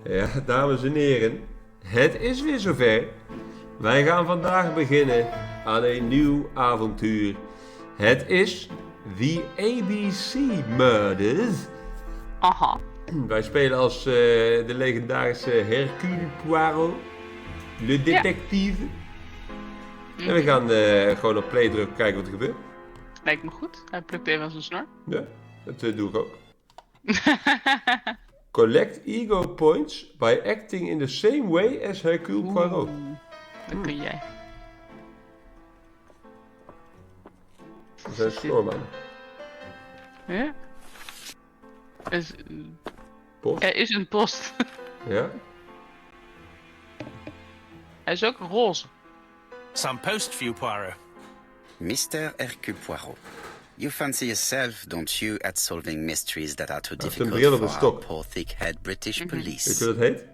Ja, dames en heren, het is weer zover. Wij gaan vandaag beginnen aan een nieuw avontuur. Het is The ABC Murders. Aha. Wij spelen als de legendarische Hercule Poirot, le detective. Ja. En we gaan gewoon op play drukken, kijken wat er gebeurt. Lijkt me goed. Hij plukt even aan zijn snor. Ja, dat doe ik ook. Collect ego points by acting in the same way as Hercule Poirot. Dat kun jij. Dat zijn snormannen. Ja? Post? Er is een post. Ja? Hij is ook roze. Some post for you, Poirot. Mr. Hercule Poirot, you fancy yourself, don't you, at solving mysteries that are too difficult bril op for een our stok. poor thick-head British police? Weet je hoe dat heet?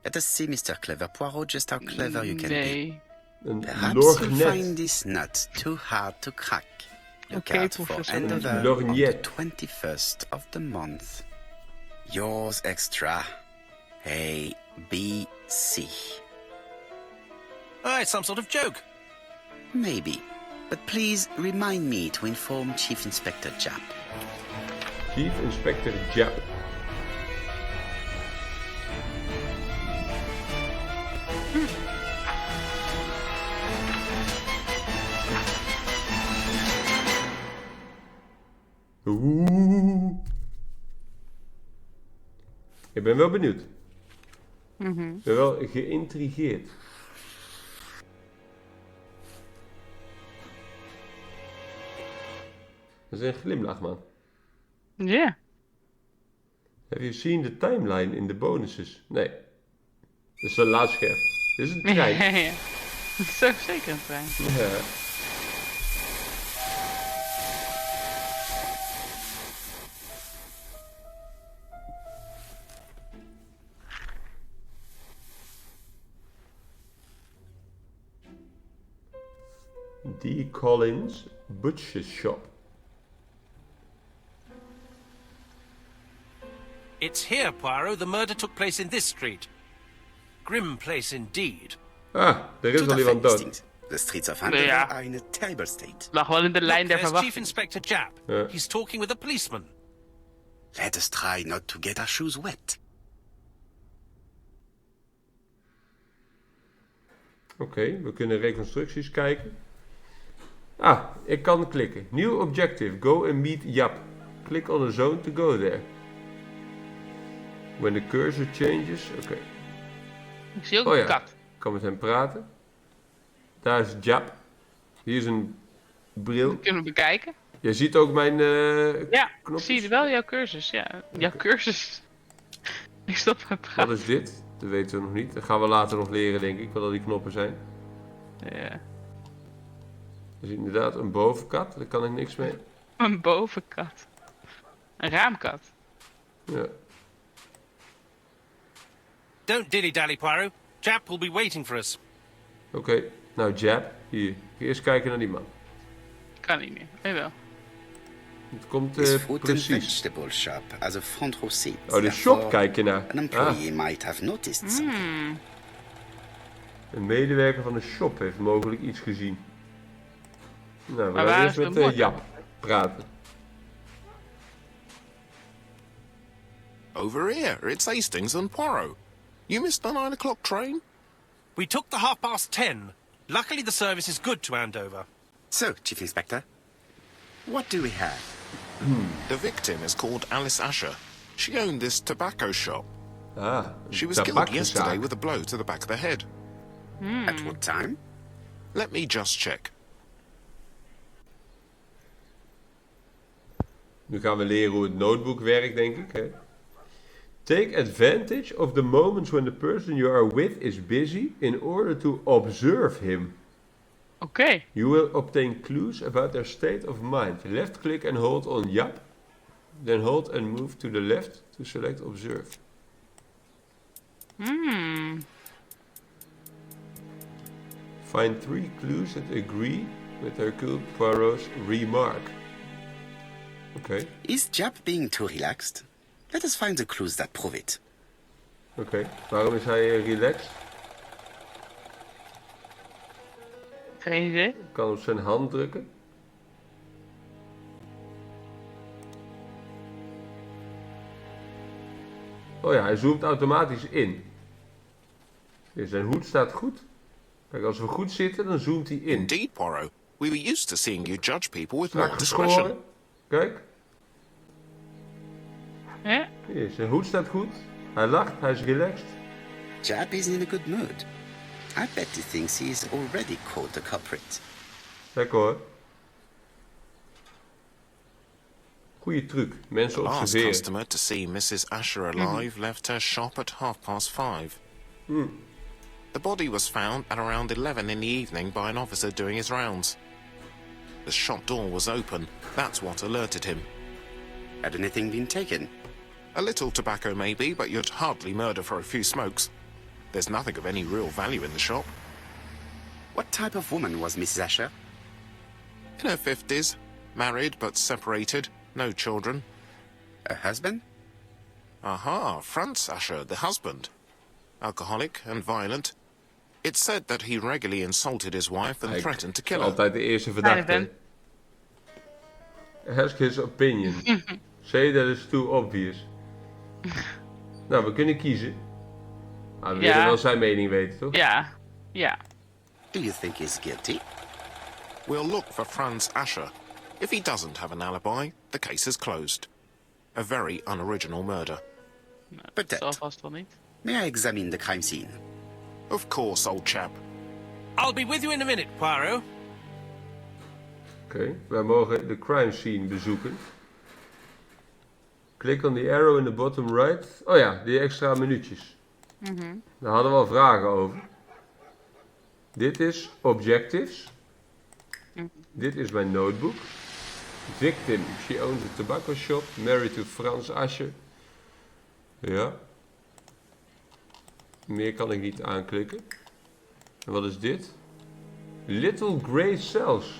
Let us see, Mr. Clever Poirot, just how clever you can be. Nee. Een Perhaps you'll find lorgnet. this nut too hard to crack. Look Okay, out for professor. Andover on Lorgnet. the 21st of the month. Yours extra, ABC. Oh, it's some sort of joke. Maybe, but please remind me to inform Chief Inspector Japp. Chief Inspector Japp. Oeh. Ik ben wel benieuwd. Ik ben wel geïntrigeerd. Dat is een glimlach, man. Ja. Have you seen the timeline in the bonuses? Nee. Dat is een laadscherm. Dit is een trein. Ja. Dat is ook zeker een trein. Ja. D. Collins Butcher's Shop. It's here, Poirot. The murder took place in this street. Grim place indeed. Ah, er is Tout al à iemand fait, dood. Hastings. The streets of Andover Ja. are in a terrible state. Lag wel in de lijn Look, der there's Chief verwachting. Inspector Japp. Yeah. He's talking with a policeman. Let us try not to get our shoes wet. Oké, we kunnen reconstructies kijken. Ah, ik kan klikken. New objective. Go and meet Japp. Click on a zone to go there. When the cursor changes. Oké. Ik zie ook Oh een ja, kat. ik kan met hem praten. Daar is Japp. Hier is een bril. Dat kunnen we bekijken. Je ziet ook mijn Ja, knopjes. zie je wel jouw cursus. Ja, jouw cursus. Ik stop met Wat praten. is dit? Dat weten we nog niet. Dat gaan we later nog leren, denk ik, wat al die knoppen zijn. Ja. Er is inderdaad een bovenkat. Daar kan ik niks mee. Een bovenkat. Een raamkat. Ja. Don't dilly-dally, Poirot. Japp will be waiting for us. Oké. Nou, Japp. Hier. Eerst kijken naar die man. Kan niet meer. Nee wel. Het komt This fruit and precies. vegetable shop has a front row seat. Oh, de shop kijk je naar. An employee might have noticed something. Een medewerker van de shop heeft mogelijk iets gezien. Nou, we Maar gaan waar eerst is de met moord? Japp praten. Over here, it's Hastings and Poirot. You missed the 9 o'clock train? We took the 10:30. Luckily, the service is good to Andover. So, Chief Inspector, what do we have? The victim is called Alice Asher. She owned this tobacco shop. Ah, She was een killed tabakkenzaak. yesterday with a blow to the back of the head. At what time? Let me just check. Nu gaan we leren hoe het notebook werkt, denk ik. Hè? Take advantage of the moments when the person you are with is busy in order to observe him. Oké. You will obtain clues about their state of mind. Left click and hold on Japp. Then hold and move to the left to select observe. Find 3 clues that agree with Hercule Poirot's remark. Oké. Is Japp being too relaxed? Let us find the clues that prove it. Oké, waarom is hij relaxed? Geen idee. Ik kan op zijn hand drukken. Oh ja, hij zoomt automatisch in. Dus zijn hoed staat goed. Kijk, als we goed zitten, dan zoomt hij in. Indeed, Poirot. We were used to seeing you judge people with Strak more discretion. geschoren. Kijk, Ja? hier, zijn hoed staat goed. Hij lacht, hij is relaxed. Jap is in a good mood. I bet he thinks he is already caught the culprit. Lekker hoor. Goeie truc, mensen The last observeren. customer to see Mrs. Asher alive left her shop at 5:30. The body was found at around 11 in the evening by an officer doing his rounds. The shop door was open. That's what alerted him. Had anything been taken? A little tobacco maybe, but you'd hardly murder for a few smokes. There's nothing of any real value in the shop. What type of woman was Mrs. Asher? In her 50s, married but separated, no children. Her husband? Aha, Franz Asher, the husband. Alcoholic and violent. It's said that he regularly insulted his wife and Kijk, threatened to kill her. altijd de eerste verdachte. Ben. Ask his opinion. Say that is too obvious. Nou, we kunnen kiezen. Maar we Ja. willen wel zijn mening weten, toch? Ja. Ja. Do you think he's guilty? We'll look for Franz Asher. If he doesn't have an alibi, the case is closed. A very unoriginal murder. But Dat zal that. vast wel niet. May I examine the crime scene? Of course, old chap. I'll be with you in a minute, Poirot. Oké, wij mogen de crime scene bezoeken. Klik on the arrow in the bottom right. Oh ja, die extra minuutjes. Daar hadden we al vragen over. Dit is objectives. Dit is mijn notebook. Victim, she owns a tobacco shop. Married to Franz Asher. Ja. Meer kan ik niet aanklikken. En wat is dit? Little grey cells.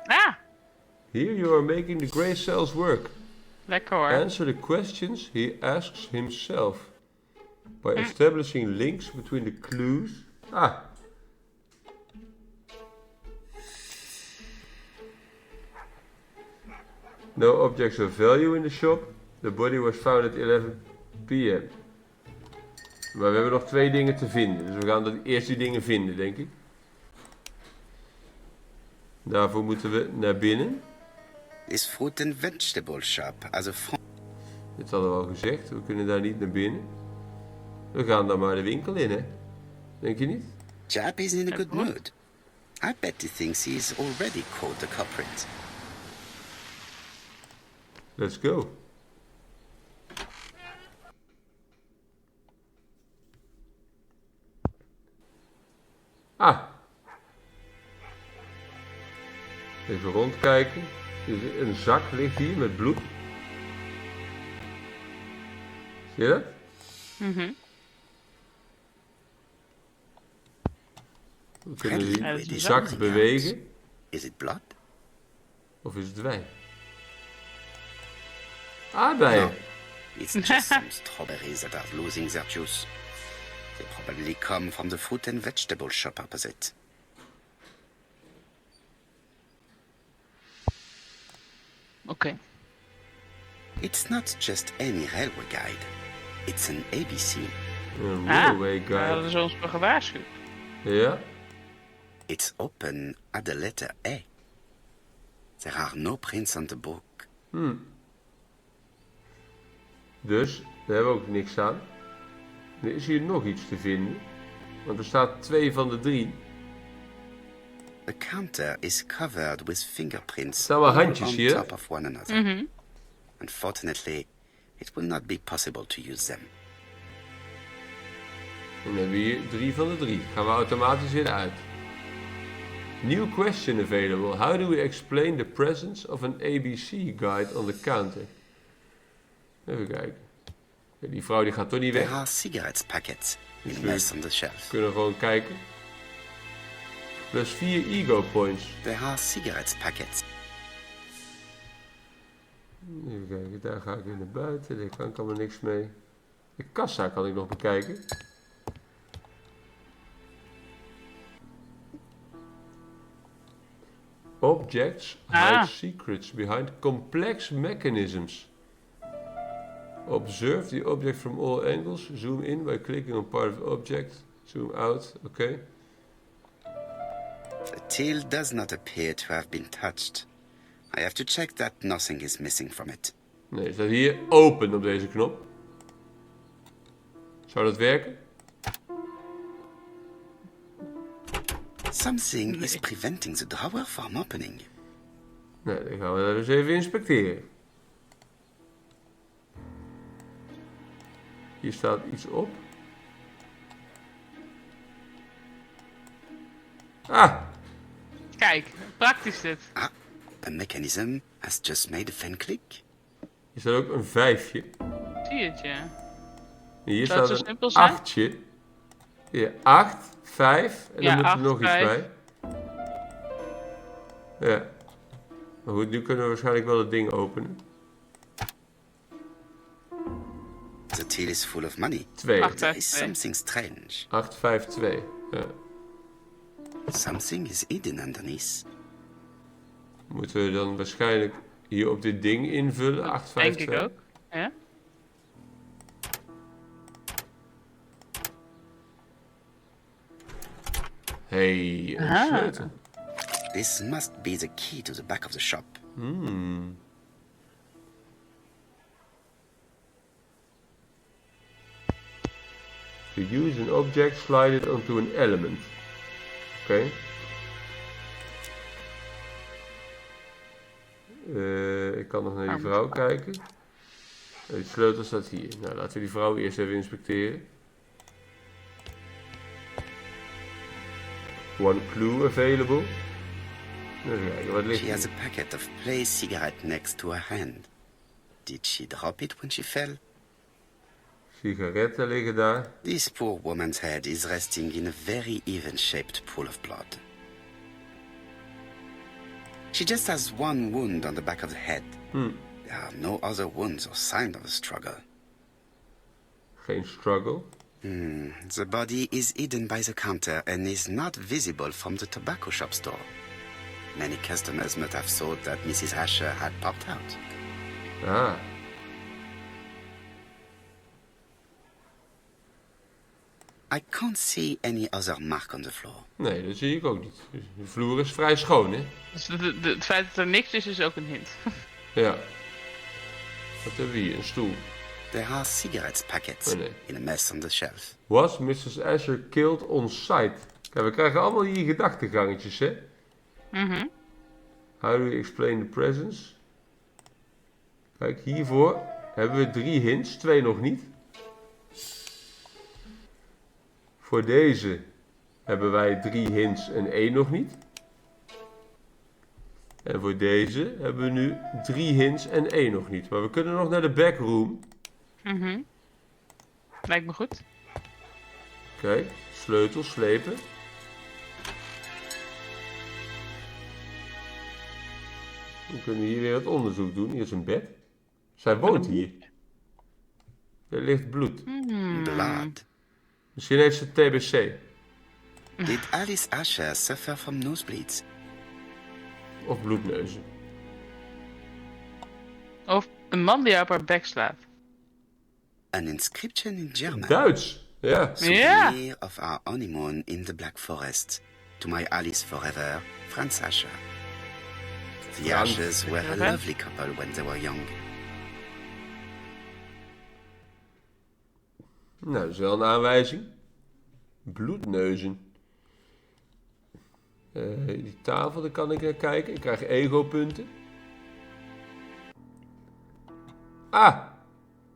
Ah! Here you are making the grey cells work. Lekker hoor. Answer the questions he asks himself. By establishing links between the clues. Ah. No objects of value in the shop. The body was found at 11 p.m. Maar we hebben nog 2 dingen te vinden. Dus we gaan eerst die dingen vinden, denk ik. Daarvoor moeten we naar binnen. This fruit and vegetable shop has a front. Dit hadden we al gezegd. We kunnen daar niet naar binnen. We gaan dan maar de winkel in, hè? Denk je niet? Jap is in a good mood. I bet he thinks he is already caught the culprit. Let's go. Ah. Even rondkijken. Een zak ligt hier met bloed. Zie je dat? We kunnen Friendly die Ja, dat is with een his zak something bewegen. else. Is it blood? Of is het wijn? Aardbeien. No. It's just some strawberries that are losing their juice. They probably come from the fruit and vegetable shop opposite. Oké. It's not just any railway guide. It's an ABC. Een Ah, railway we hadden guide. ze ons voor gewaarschuwd. Ja. It's open at the letter A. There are no prints on the book. Dus, daar hebben we ook niks aan. Er is hier nog iets te vinden. Want er staat 2 van de 3. The counter is covered with fingerprints Staan wel all handjes on hier. top of one another. Unfortunately, it will not be possible to use them. En dan hebben we hier 3 van de 3. Gaan we automatisch weer uit. New question available. How do we explain the presence of an ABC guide on the counter? Even kijken. Ja, die vrouw die gaat toch niet There weg. are cigarette packets in Sure. mess on the shelf. We kunnen gewoon kijken. Plus 4 ego points. There are cigarette packets. Even kijken, daar ga ik weer naar buiten. Daar kan ik allemaal niks mee. De kassa kan ik nog bekijken. Objects hide secrets behind complex mechanisms. Observe the object from all angles. Zoom in by clicking on part of the object. Zoom out. Oké. The tail does not appear to have been touched. I have to check that nothing is missing from it. Nee, er staat hier open op deze knop. Zou dat werken? Something is preventing the drawer from opening. Nee, dan gaan we dat dus even inspecteren. Hier staat iets op. Ah! Kijk, praktisch dit. Ah, a mechanism has just made a fan click. Hier staat ook een 5'je. Zie je het, ja. Hier Zou het staat zo een simpel zijn? 8'je. Ja, 8, 5 en Ja, dan moet er 8, nog iets 5. bij. Ja. Maar goed, nu kunnen we waarschijnlijk wel het ding openen. The till is full of money. 2. 8, There 5, is 2. something strange. 8, 5, 2. Ja. Something is hidden underneath. Moeten we dan waarschijnlijk hier op dit ding invullen. 8, 5, Denk 2. ik ook. Ja? Hey, een Ah. sleutel. This must be the key to the back of the shop. To use an object, slide it onto an element. Oké. Ik kan nog naar die vrouw kijken. Die sleutel staat hier. Nou, laten we die vrouw eerst even inspecteren. One clue available. Even kijken, wat ligt She has hier? a packet of play cigarette next to her hand. Did she drop it when she fell? Sigaretten liggen daar. This poor woman's head is resting in a very even-shaped pool of blood. She just has one wound on the back of the head. There are no other wounds or signs of a struggle. Geen struggle. The body is hidden by the counter and is not visible from the tobacco shop store. Many customers must have thought that Mrs. Asher had popped out. Ah. I can't see any other mark on the floor. Nee, dat zie ik ook niet. De vloer is vrij schoon, hè? Dus het feit dat er niks is ook een hint. Ja. Wat hebben we hier? Een stoel. There are cigarette packets Oh, nee. in a mess on the shelf. Was Mrs. Asher killed on site? Kijk, we krijgen allemaal hier gedachtegangetjes, hè? How do you explain the presence? Kijk, hiervoor hebben we 3 hints, 2 nog niet. Voor deze hebben wij 3 hints en 1 nog niet. En voor deze hebben we nu 3 hints en 1 nog niet. Maar we kunnen nog naar de backroom. Lijkt me goed. Kijk, sleutels slepen. We kunnen hier weer het onderzoek doen. Hier is een bed. Zij woont hier. Er ligt bloed. Blood. Misschien heeft ze TBC. Did Alice Asher suffer from nosebleeds? Of bloedneuzen. Of een man die op haar bek slaat. An inscription in German. Duits. Ja. Souvenir of our honeymoon in the Black Forest. To my Alice forever, Franz Asher. The Ashers were a lovely couple when they were young. Nou, dat is wel een aanwijzing. Bloedneuzen. Die tafel, daar kan ik naar kijken. Ik krijg ego-punten. Ah!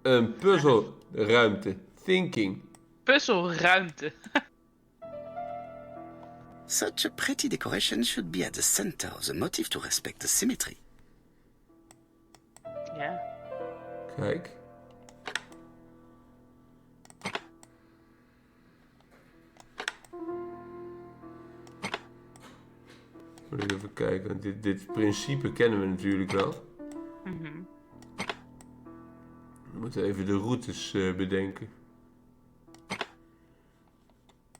Een puzzelruimte. Thinking. Puzzelruimte. Such a pretty decoration should be at the center of the motif to respect the symmetry. Ja. Kijk. Moet ik even kijken, want dit principe kennen we natuurlijk wel. We moeten even de routes bedenken.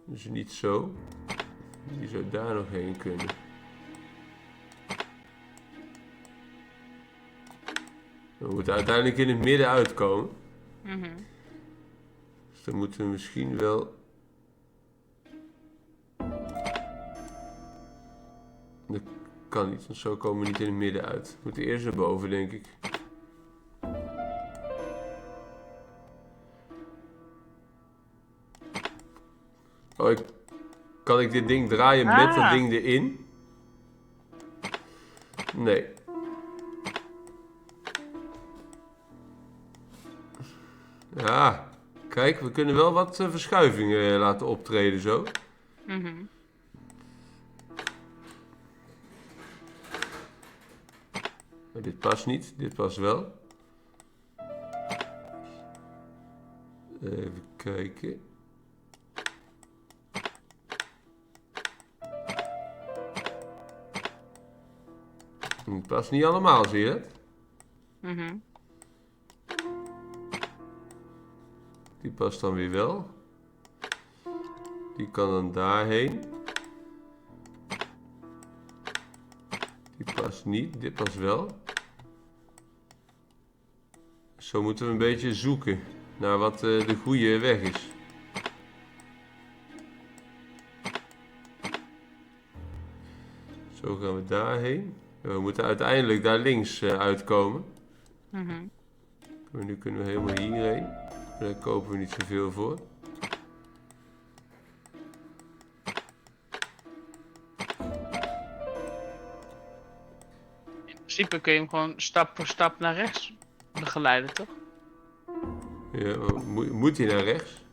Dus niet zo. Die zou daar nog heen kunnen. We moeten uiteindelijk in het midden uitkomen. Dus dan moeten we misschien wel... Dat kan niet, want zo komen we niet in het midden uit. We moeten eerst naar boven, denk ik. Oh, kan ik dit ding draaien met dat ding erin? Nee. Ja, kijk, we kunnen wel wat verschuivingen laten optreden zo. Maar dit past niet, dit past wel. Even kijken. Het past niet allemaal, zie je het? Die past dan weer wel. Die kan dan daarheen. Die past niet, dit past wel. Zo moeten we een beetje zoeken naar wat de goede weg is. Zo gaan we daarheen. We moeten uiteindelijk daar links uitkomen. Nu kunnen we helemaal hierheen. Daar kopen we niet zoveel voor. In principe kun je hem gewoon stap voor stap naar rechts begeleiden, toch? Ja, moet hij naar rechts?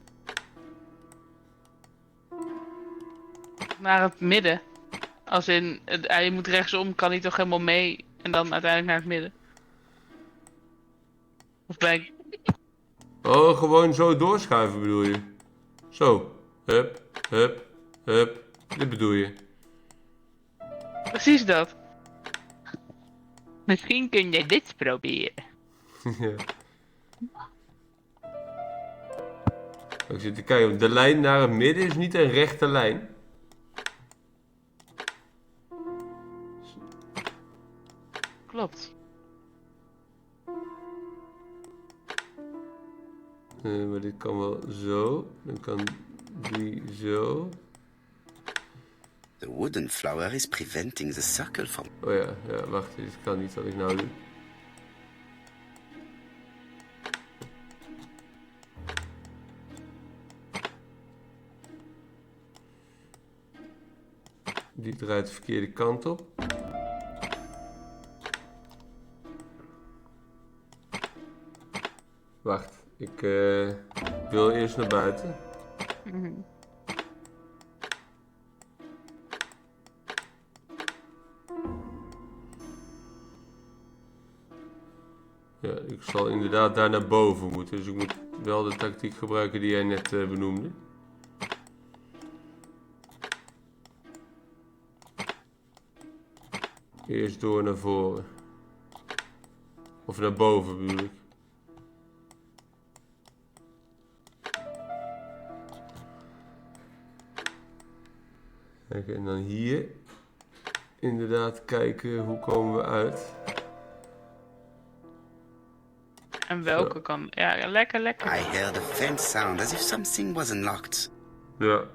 Naar het midden. Als in, je moet rechtsom, kan hij toch helemaal mee en dan uiteindelijk naar het midden. Of ben ik... Oh, gewoon zo doorschuiven bedoel je? Zo. Hup, hup, hup. Dit bedoel je? Precies dat. Misschien kun je dit proberen. Ja. Ik zit te kijken, de lijn naar het midden is niet een rechte lijn. Klopt. Maar dit kan wel zo. Dan kan die zo. The wooden flower is preventing the circle from... Oh ja, ja, wacht, dit kan niet wat ik nou doe. Die draait de verkeerde kant op. Wacht, ik wil eerst naar buiten. Ja, ik zal inderdaad daar naar boven moeten. Dus ik moet wel de tactiek gebruiken die jij net benoemde. Eerst door naar voren. Of naar boven bedoel ik. Kijk, en dan hier. Inderdaad kijken hoe komen we uit. En welke kan... Ja, lekker, lekker. I heard a faint sound as if something was unlocked. Ja. Het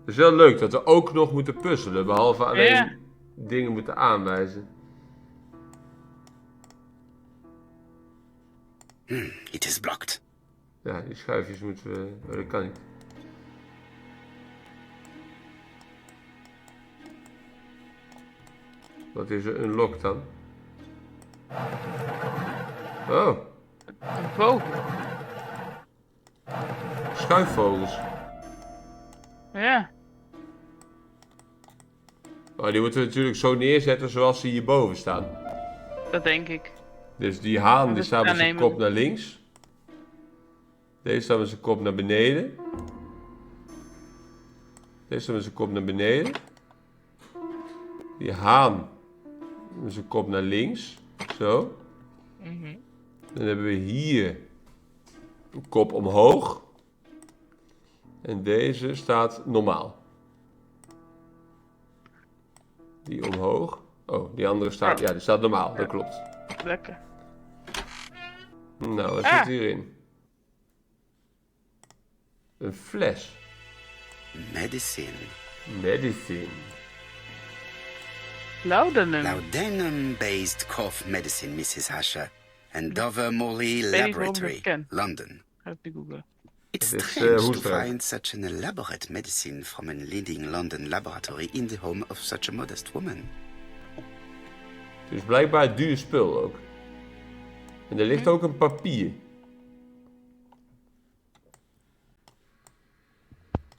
is wel leuk dat we ook nog moeten puzzelen. Behalve alleen dingen moeten aanwijzen. It is blocked. Ja, die schuifjes moeten we... Oh, dat kan niet. Wat is er unlocked dan? Oh, Wow. schuifvogels. Ja. Oh, die moeten we natuurlijk zo neerzetten zoals ze hierboven staan. Dat denk ik. Dus die haan die staat met zijn aannemen. kop naar links. Deze staat met zijn kop naar beneden. Deze staat met zijn kop naar beneden. Die haan met zijn kop naar links. Zo. Dan hebben we hier kop omhoog. En deze staat normaal. Die omhoog. Oh, die andere staat... Ja, die staat normaal. Dat klopt. Lekker. Nou, wat zit hierin? Een fles. Medicine. Laudanum-based cough medicine, Mrs. Asher. Andover Morley Laboratory, London. Ga ik googlen. It's strange to find such an elaborate medicine from a leading London laboratory in the home of such a modest woman. Dus blijkbaar duur spul ook. En er ligt ook een papier.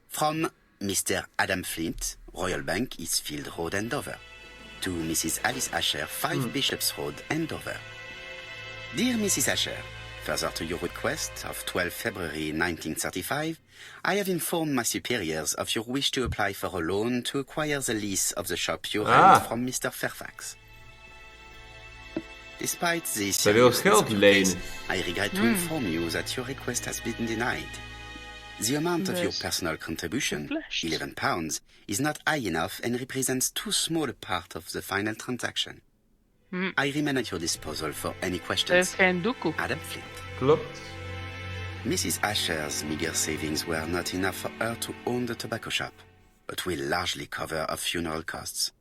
From Mr. Adam Flint, Royal Bank, Eastfield Road, Andover. To Mrs. Alice Asher, 5 Bishops Road, Andover. Dear Mrs. Asher, further to your request of 12 February 1935, I have informed my superiors of your wish to apply for a loan to acquire the lease of the shop you rent from Mr. Fairfax. Despite the seriousness of your case, I regret to inform you that your request has been denied. The amount of your personal contribution, £11, is not high enough and represents too small a part of the final transaction. I remain at your disposal for any questions. Adam Flint. Klopt. Mrs. Asher's meager savings were not enough for her to own the tobacco shop, but will largely cover her funeral costs.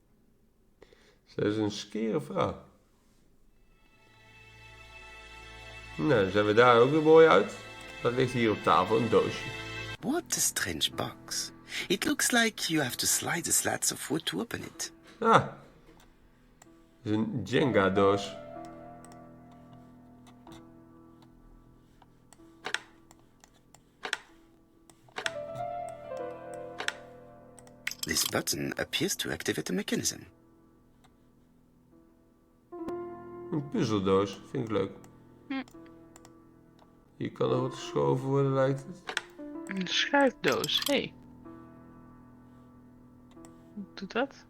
Ze is een skere vrouw. Nou, dan zijn we daar ook weer mooi uit. Dat ligt hier op tafel, een doosje. What a strange box. It looks like you have to slide the slats of wood to open it. Ah. Het is een Jenga-doos. This button appears to activate the mechanism. Een puzzeldoos, vind ik leuk. Hier kan er wat geschoven worden, lijkt het. Een schuifdoos, hé. Hoe doet dat?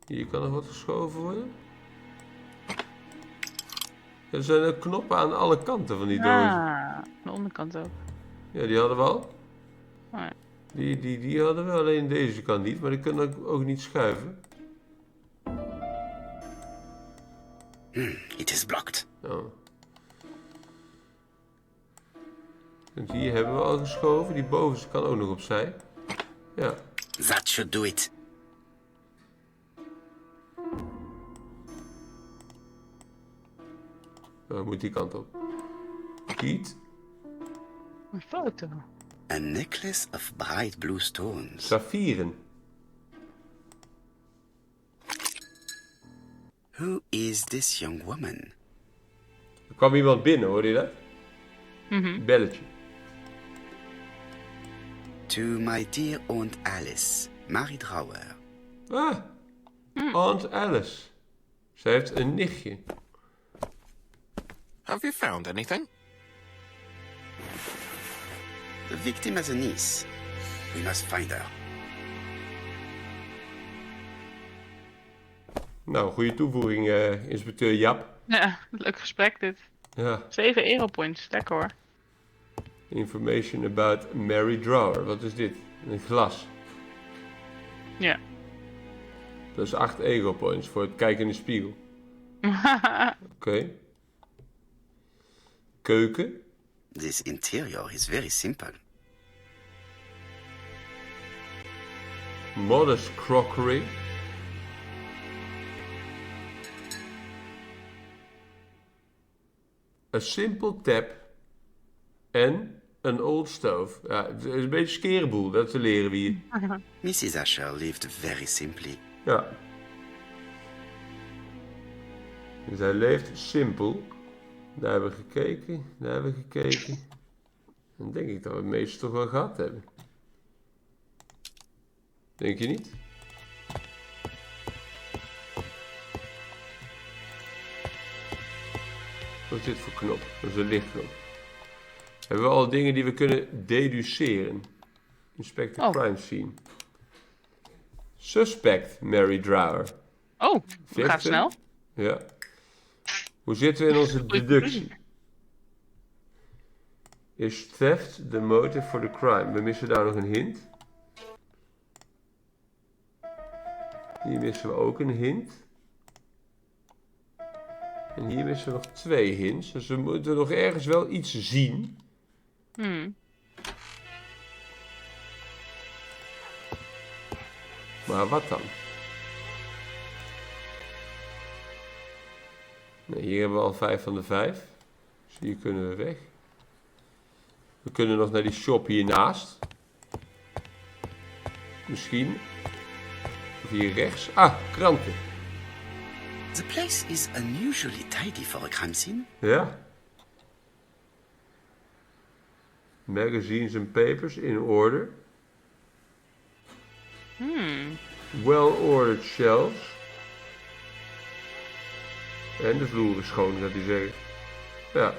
Hier kan er wat geschoven worden. Er zijn ook knoppen aan alle kanten van die doos. Ah, de onderkant ook. Ja, die hadden we al. Oh, ja. Die hadden we, alleen deze kant niet, maar die kunnen ook niet schuiven. It is blocked. Oh. En die hebben we al geschoven. Die bovenste kan ook nog opzij. Ja. That should do it. Dan moet die kant op. Kiet. Een foto. A necklace of bright blue stones. Saffieren. Who is this young woman? Er kwam iemand binnen, hoorde je dat? Belletje. To my dear Aunt Alice, Mary Drower. Ah, Aunt Alice. Ze heeft een nichtje. Have you found anything? The victim has a niece. We must find her. Nou, goede toevoeging, inspecteur Jap. Ja, leuk gesprek dit. Ja. 7 europoints, lekker hoor. Information about Mary Drower. Wat is dit? Een glas. Ja. Dat is 8 ego points voor het kijken in de spiegel. Oké. Keuken. This interior is very simple. Modest crockery. A simple tap. En een old stove. Ja, het is een beetje een skereboel, dat leren we hier. Mrs. Asher lived very simply. Ja. Dus hij leeft simpel. Daar hebben we gekeken, daar hebben we gekeken. Dan denk ik dat we het meeste toch wel gehad hebben. Denk je niet? Wat is dit voor knop? Dat is een lichtknop. Hebben we al dingen die we kunnen deduceren? Inspect the crime scene. Suspect Mary Drower. Oh, dat gaat snel. Ja. Hoe zitten we in onze Goeie deductie? Is theft the motive for the crime? We missen daar nog een hint. Hier missen we ook een hint. En hier missen we nog 2 hints. Dus we moeten nog ergens wel iets zien. Maar wat dan? Nee, hier hebben we al 5 van de 5. Dus hier kunnen we weg. We kunnen nog naar die shop hiernaast. Misschien. Of hier rechts. Ah, kranten. The place is unusually tidy for a crime scene. Ja. Magazines and papers in order. Well-ordered shelves. En de vloer is schoon, gaat hij zeggen. Ja.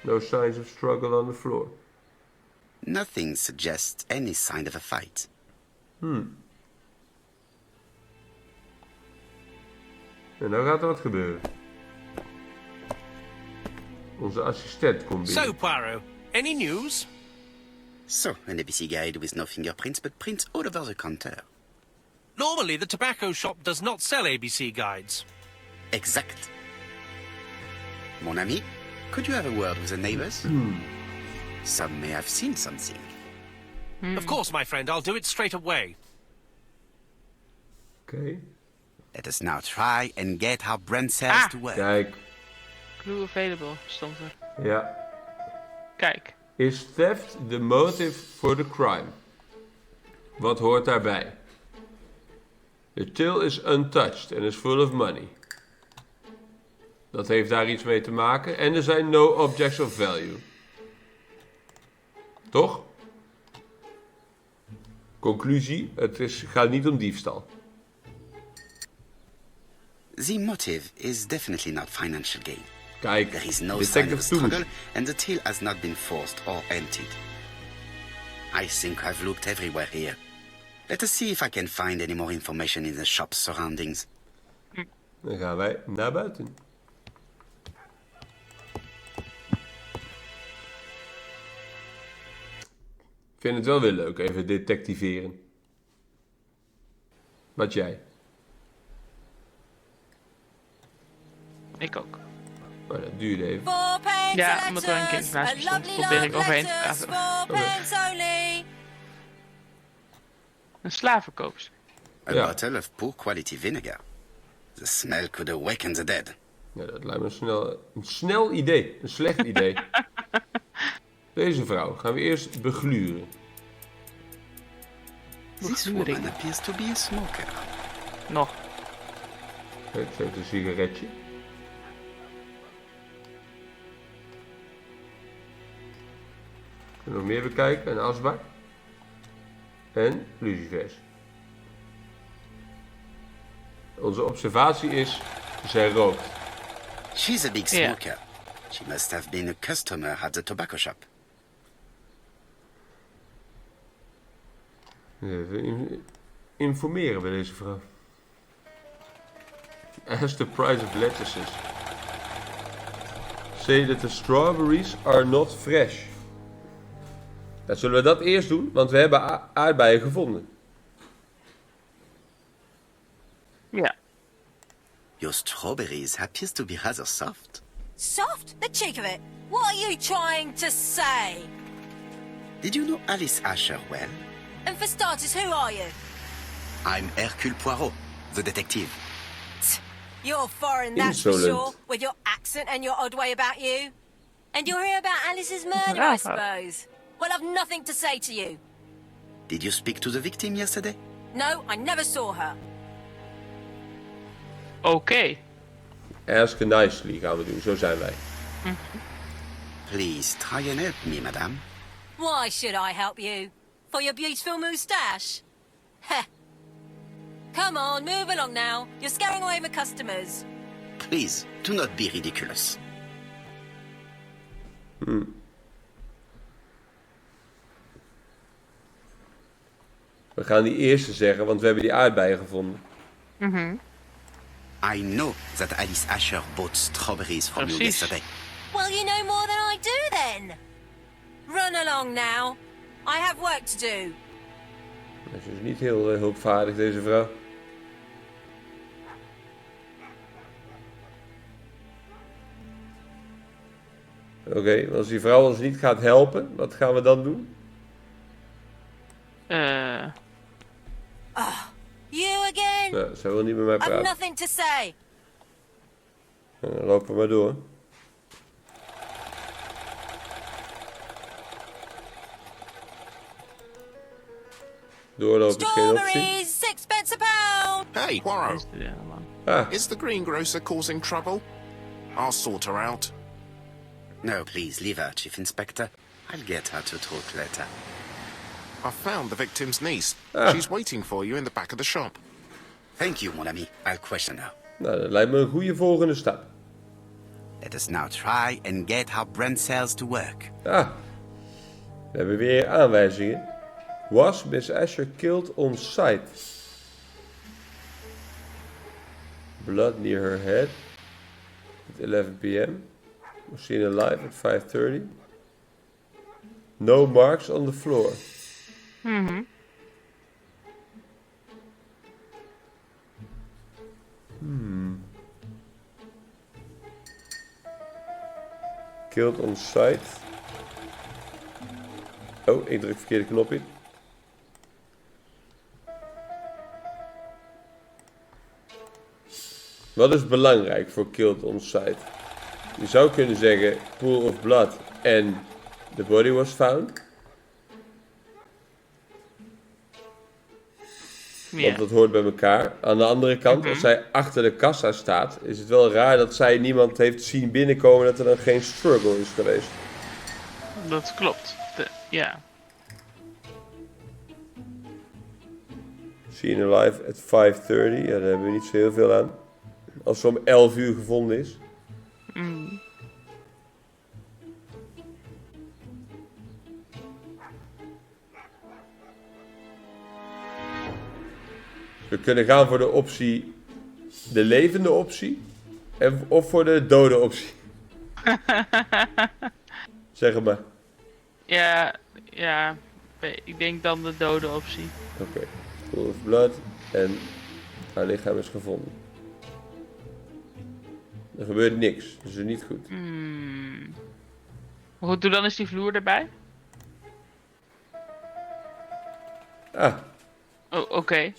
No signs of struggle on the floor. Nothing suggests any sign of a fight. En nou gaat er wat gebeuren. Onze assistent komt binnen. So, Poirot, any news? So, an ABC guide with no fingerprints but prints all over the counter. Normally, the tobacco shop does not sell ABC guides. Exact. Mon ami, could you have a word with the neighbors? Some may have seen something. Of course, my friend, I'll do it straight away. Oké. Let us now try and get our brain cells to work. Kijk. Clue available, stond er. Ja. Kijk. Is theft the motive for the crime? Wat hoort daarbij? The till is untouched and is full of money. Dat heeft daar iets mee te maken. En er zijn no objects of value. Toch? Conclusie, gaat niet om diefstal. The motive is definitely not financial gain. Kijk, There is no sign of a detective struggle, Toons. and the till has not been forced or emptied. I think I've looked everywhere here. Let us see if I can find any more information in the shop's surroundings. Dan gaan wij naar buiten. Ik vind het wel weer leuk, even detectiveren. Wat jij? Ik ook. Maar dat duurde even. Ja, omdat er een kind naast me stond, probeer ik overheen te praten. Een slavenkoopster. A Yeah. bottle of poor quality vinegar. The smell could awaken the dead. Ja, dat lijkt me een snel idee. Een slecht idee. Deze vrouw gaan we eerst begluren. This woman appears to be a smoker. Nog. Kijk, ze heeft een sigaretje. En nog meer bekijken. Een asbak. En lucifers. Onze observatie is, zij rookt. She's a big Yeah. smoker. She must have been a customer at the tobacco shop. Even informeren bij deze vrouw. As the price of lettuces. Say that the strawberries are not fresh. Dan zullen we dat eerst doen, want we hebben aardbeien gevonden. Ja. Your strawberries appears to be rather soft. Soft? The cheek of it. What are you trying to say? Did you know Alice Asher well? And for starters, who are you? I'm Hercule Poirot, the detective. You're foreign, that's for Insolent. sure, with your accent and your odd way about you. And you're here about Alice's murder, I suppose. Well, I've nothing to say to you. Did you speak to the victim yesterday? No, I never saw her. Oké. Ask nicely gaan we doen, zo zijn wij. Please try and help me, madame. Why should I help you? For your beautiful moustache? Heh. Come on, move along now. You're scaring away my customers. Please, do not be ridiculous. We gaan die eerste zeggen, want we hebben die aardbeien gevonden. I know that Alice Asher bought strawberries from you Precies. yesterday. Well, you know more than I do then. Run along now. I have work to do. Ze is niet heel hulpvaardig, deze vrouw. Oké, als die vrouw ons niet gaat helpen, wat gaan we dan doen? You again? Nou, zij wil niet met mij I've praten. nothing to say. Nou, dan lopen we maar door. Doorlopen is geen optie. Strawberries, 6 pence a pound. Hey, Poirot. Ja, man. Ah, Is the greengrocer causing trouble? I'll sort her out. No, please, leave her, Chief Inspector. I'll get her to talk later. I found the victim's niece. Ah. She's waiting for you in the back of the shop. Thank you, mon ami. I'll question her. nou, dat lijkt me een goede volgende stap. Let us now try and get our brain cells to work. Ah, we hebben weer aanwijzingen. Was Miss Asher killed on sight? Blood near her head at 11 p.m. Was seen alive at 5:30. No marks on the floor. Killed on sight. Oh, ik druk verkeerde knop in. Wat is belangrijk voor killed on sight? Je zou kunnen zeggen pool of blood en the body was found. Ja. Want dat hoort bij elkaar. Aan de andere kant, als zij achter de kassa staat, is het wel raar dat zij niemand heeft zien binnenkomen dat er dan geen struggle is geweest. Dat klopt. Ja. Seen alive at 5:30. Ja, daar hebben we niet zo heel veel aan. Als ze om 11 uur gevonden is. We kunnen gaan voor de optie, de levende optie, of voor de dode optie. Zeg het maar. Ja, ik denk dan de dode optie. Oké. Pool of blood en haar lichaam is gevonden. Er gebeurt niks, dus dat is niet goed. Maar goed, doe dan eens die vloer erbij. Ah, Oh, oké.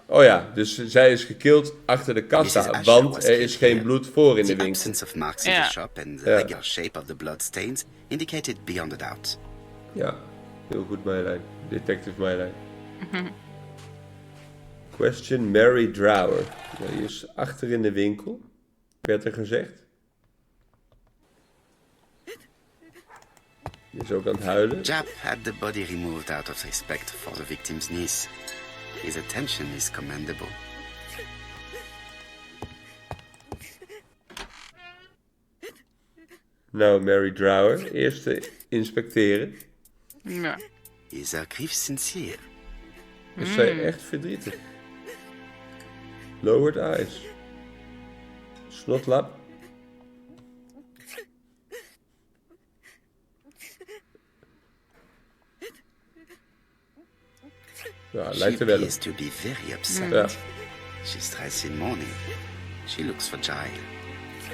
oh ja, dus zij is gekild achter de Mrs. kassa, Asher want was er is killed geen here. bloed voor in de The winkel. absence of marks in Yeah. the shop and the Yeah. regular shape of the bloodstains indicated beyond a doubt. Ja, heel goed Marjolein. Detective Marjolein. Question Mary Drower. Nou, die is achter in de winkel, werd er gezegd. Die is ook aan het huilen. Jap had the body removed out of respect for the victim's niece. His attention is commendable. Nou, Mary Drower, eerst inspecteren. Ja. Is her grief sincere? Is zij echt verdrietig? Lowered eyes. Snotlap. Ja, She lijkt er wel op. appears to be very upset. Ja. She's dressed in mourning. She looks fragile.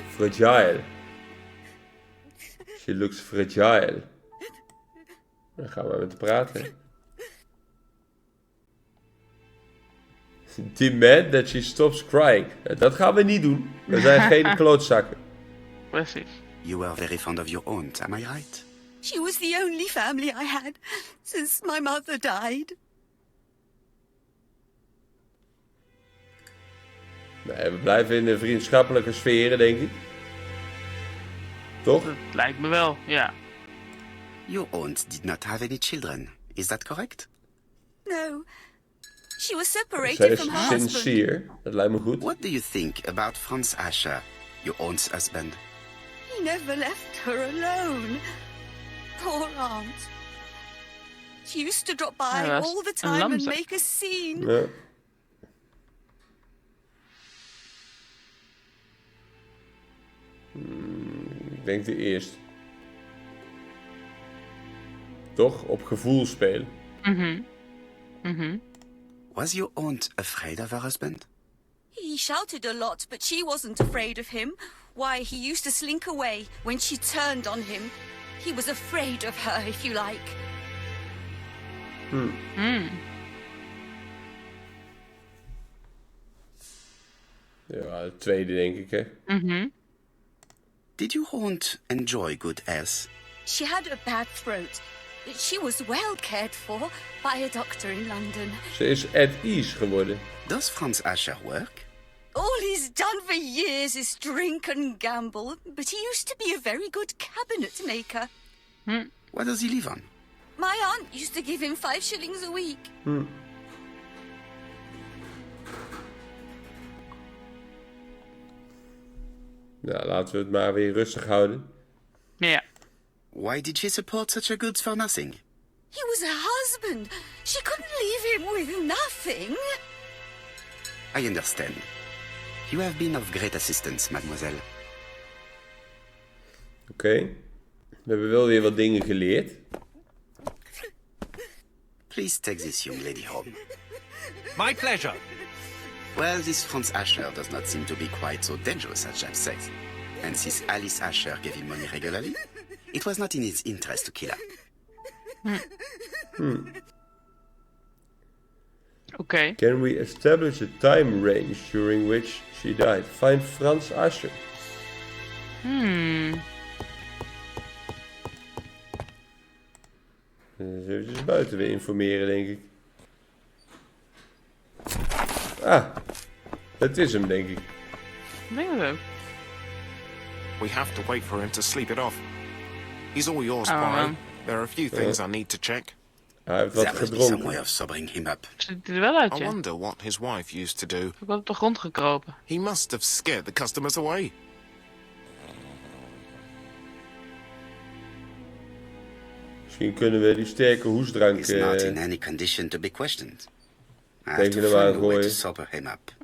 Fragile. She looks fragile. Dan gaan we met haar praten. Demand that she stops crying. Dat gaan we niet doen. We zijn geen klootzakken. Precies. You were very fond of your aunt, am I right? She was the only family I had since my mother died. Nee, we blijven in de vriendschappelijke sferen, denk ik. Toch? Dat lijkt me wel, ja. Your aunt did not have any children, is that correct? No, she was Zij separated is from her husband. sincere. Dat lijkt me goed. What do you think about Franz Asher, your aunt's husband? He never left her alone. Poor aunt. She used to drop by Hij was all the een time and lamzak. make a scene. Ja. Ik denk de eerste. Toch? Op gevoel spelen. Was your aunt afraid of her husband? He shouted a lot, but she wasn't afraid of him. Why, he used to slink away when she turned on him. He was afraid of her, if you like. Ja, de tweede denk ik, hè. Did your aunt enjoy good health? She had a bad throat. She was well cared for by a doctor in London. Ze is at ease geworden. Does Franz Asher work? All he's done for years is drink and gamble, but he used to be a very good cabinet maker. What does he live on? My aunt used to give him 5 shillings a week. Nou, laten we het maar weer rustig houden. Ja. Why did she support such a goods for nothing? He was her husband. She couldn't leave him with nothing. I understand. You have been of great assistance, mademoiselle. Oké. We hebben wel weer wat dingen geleerd. Please take this young lady home. My pleasure. Well, this Franz Asher does not seem to be quite so dangerous as Jack says. And since Alice Asher gave him money regularly, it was not in his interest to kill her. Oké. Can we establish a time range during which she died? Find Franz Asher. Dus eventjes buiten weer informeren, denk ik. Ah, het is hem, denk ik. Ik denk het ook. We have to wait for him to sleep it off. He's all yours, Oh, Poirot. man. There are a few things I need to check. Hij heeft wat There must be some way gedronken. of sobering him up. Ziet hij er wel uit, I ja. wonder what his wife used to do. Ik had op de grond gekropen. He must have scared the customers away. Misschien kunnen we die sterke hoesdrank He's not in any condition to be questioned. I have tegen to hem find a way to aangooien. sober him up.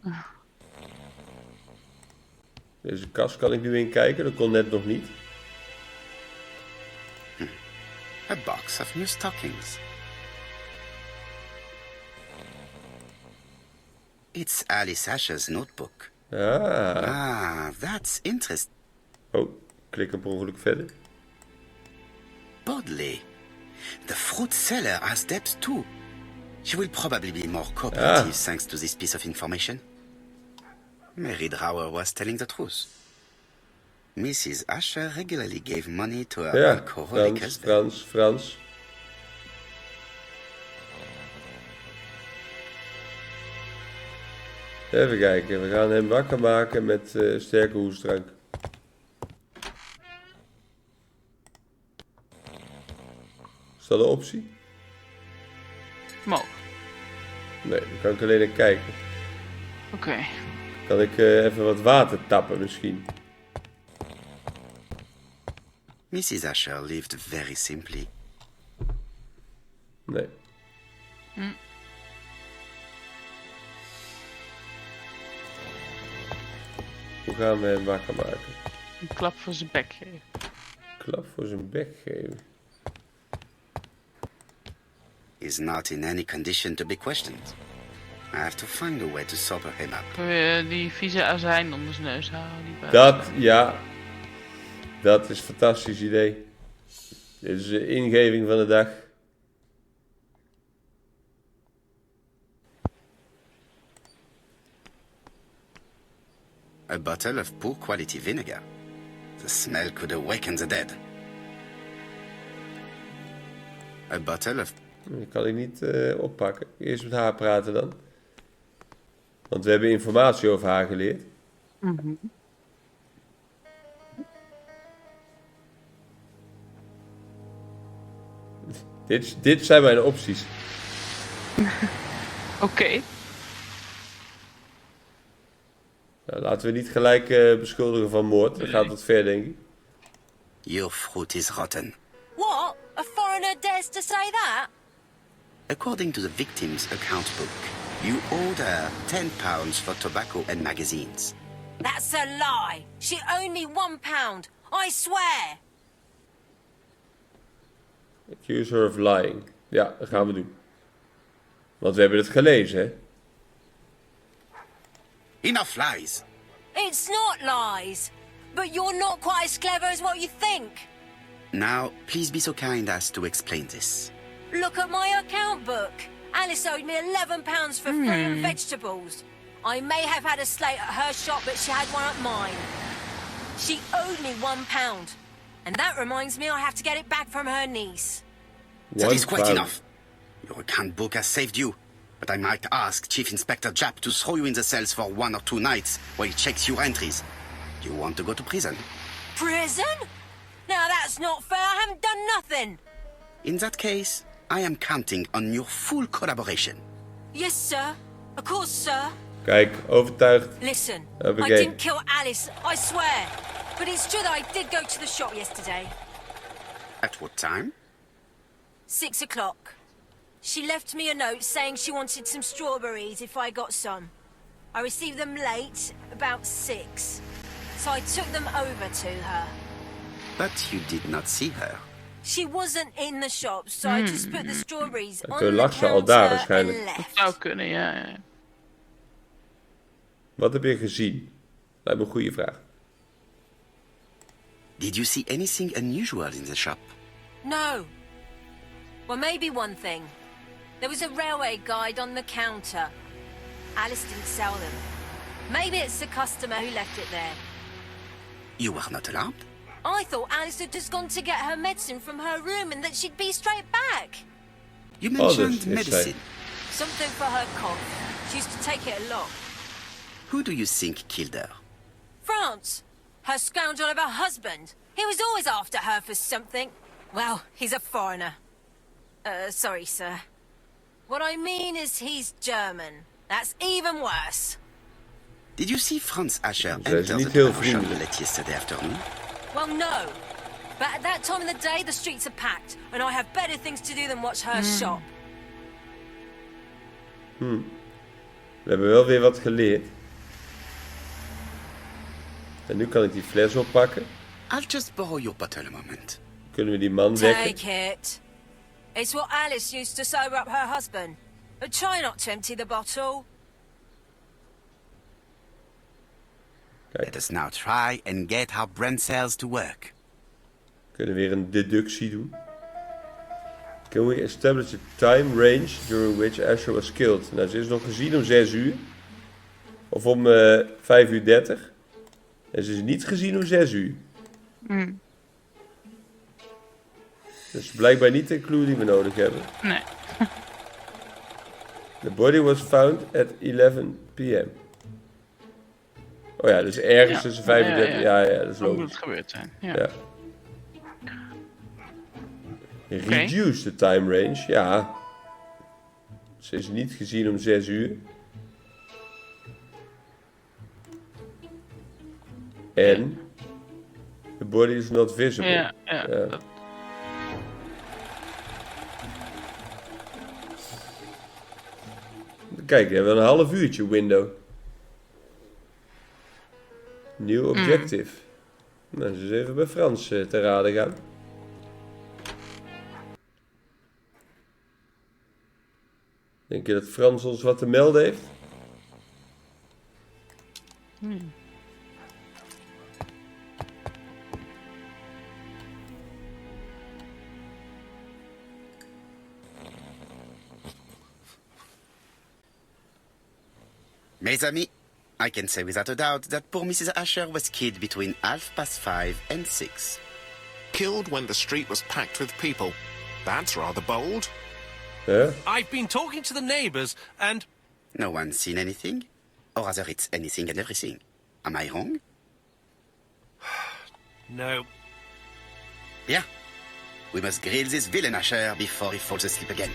Deze kast kan ik nu in kijken, dat kon net nog niet. A box of new stockings. It's Alice Asher's notebook. Ah. That's interesting. Oh, klik hem per ongeluk verder. Bodley. The fruit seller has debts too. She will probably be more cooperative thanks to this piece of information. Mary Drower was telling the truth. Mrs. Asher regularly gave money to her Ja, alcoholic husband. Frans. Even kijken, we gaan hem wakker maken met sterke hoesdrank. Is dat een optie? Mogen. Nee, dan kan ik alleen naar kijken. Oké. Kan ik even wat water tappen misschien? Mrs. Asher lived very simply. Nee. Hoe gaan we hem wakker maken? Een klap voor zijn bek geven. Klap voor zijn bek geven. He's not in any condition to be questioned. I have to find a way to sober him up. Die vieze azijn onder zijn neus houden. Die Dat, ja. Dat is een fantastisch idee. Dit is de ingeving van de dag. A bottle of poor quality vinegar. The smell could awaken the dead. A bottle of... Dat kan ik niet oppakken. Eerst met haar praten dan. Want we hebben informatie over haar geleerd. Dit zijn mijn opties. Oké. Nou, laten we niet gelijk beschuldigen van moord. Dan gaat het ver, denk ik. Your fruit is rotten. What? A foreigner dares to say that? According to the victim's account book, you owed her £10 for tobacco and magazines. That's a lie. She owed me £1, I swear. Accuse her of lying. Ja, dat gaan we doen. Want we hebben het gelezen, hè? Enough lies. It's not lies. But you're not quite as clever as what you think. Now, please be so kind as to explain this. Look at my account book. Alice owed me £11 for fruit and vegetables. I may have had a slate at her shop, but she had one at mine. She owed me £1. And that reminds me I have to get it back from her niece. That is quite £1. enough. Your account book has saved you. But I might ask Chief Inspector Japp to throw you in the cells for 1 or 2 nights while he checks your entries. Do you want to go to prison? Prison? Now that's not fair. I haven't done nothing. In that case, I am counting on your full collaboration. Yes, sir. Of course, sir. Kijk, overtuigd. Listen, I Hoppakee. didn't kill Alice, I swear. But it's true that I did go to the shop yesterday. At what time? 6 o'clock. She left me a note saying she wanted some strawberries if I got some. I received them late, about 6. So I took them over to her. But you did not see her. She wasn't in the shop, so I just put the strawberries on Toen the lag ze al daar counter and waarschijnlijk. left. Zou kunnen, ja. Wat heb je gezien? Lijkt me een goede vraag. Did you see anything unusual in the shop? No. Well, maybe one thing. There was a railway guide on the counter. Alice didn't sell them. Maybe it's the customer who left it there. You were not alarmed? I thought Alice had just gone to get her medicine from her room and that she'd be straight back. You Others, mentioned yes, medicine. Something for her cough. She used to take it a lot. Who do you think killed her? France. Her scoundrel of a husband. He was always after her for something. Well, he's a foreigner. Sorry, sir. What I mean is he's German. That's even worse. Did you see Franz Asher Zij is enter niet the heel flower shop vriendelijk. late yesterday afternoon? Well, no. But at that time of the day, the streets are packed, and I have better things to do than watch her shop. We hebben wel weer wat geleerd. En nu kan ik die fles oppakken. I'll just borrow your bottle a moment. Kunnen we die man wekken. Take it. It's what Alice used to sober up her husband. But try not to empty the bottle. Let us now try and get our brain cells to work. Kunnen we weer een deductie doen. Can we establish the time range during which Asher was killed? Nou, ze is nog gezien om 6 uur. Of om 5:30. En ze is niet gezien om 6 uur. Dus blijkbaar niet de clue die we nodig hebben. Nee. The body was found at 11 p.m. Oh ja, dus ergens tussen 35. Ja, dat is Dan moet logisch. het gebeurd zijn. Ja. Ja. Reduce the time range. Ja. Ze is niet gezien om 6 uur. En the body is not visible. Ja. Kijk, we hebben een half uurtje window. Nieuw objective. Nou, dus even bij Frans te raden gaan. Denk je dat Frans ons wat te melden heeft? Mes amis, I can say without a doubt that poor Mrs. Asher was killed between 5:30 and 6. Killed when the street was packed with people. That's rather bold. Ja? I've been talking to the neighbours, and No one's seen anything? Or rather, it's anything and everything. Am I wrong? no. Yeah. We must grill this villain Asher before he falls asleep again.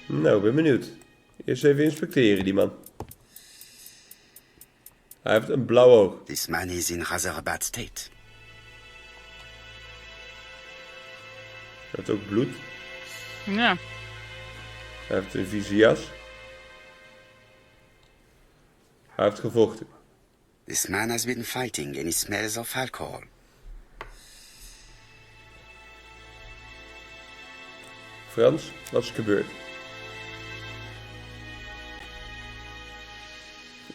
Nou, ben benieuwd. Eerst even inspecteren, die man. Hij heeft een blauw oog. This man is in rather a bad state. Hij heeft ook bloed. Ja. Hij heeft een vieze jas. Hij heeft gevochten. This man has been fighting and he smells of alcohol. Frans, wat is er gebeurd?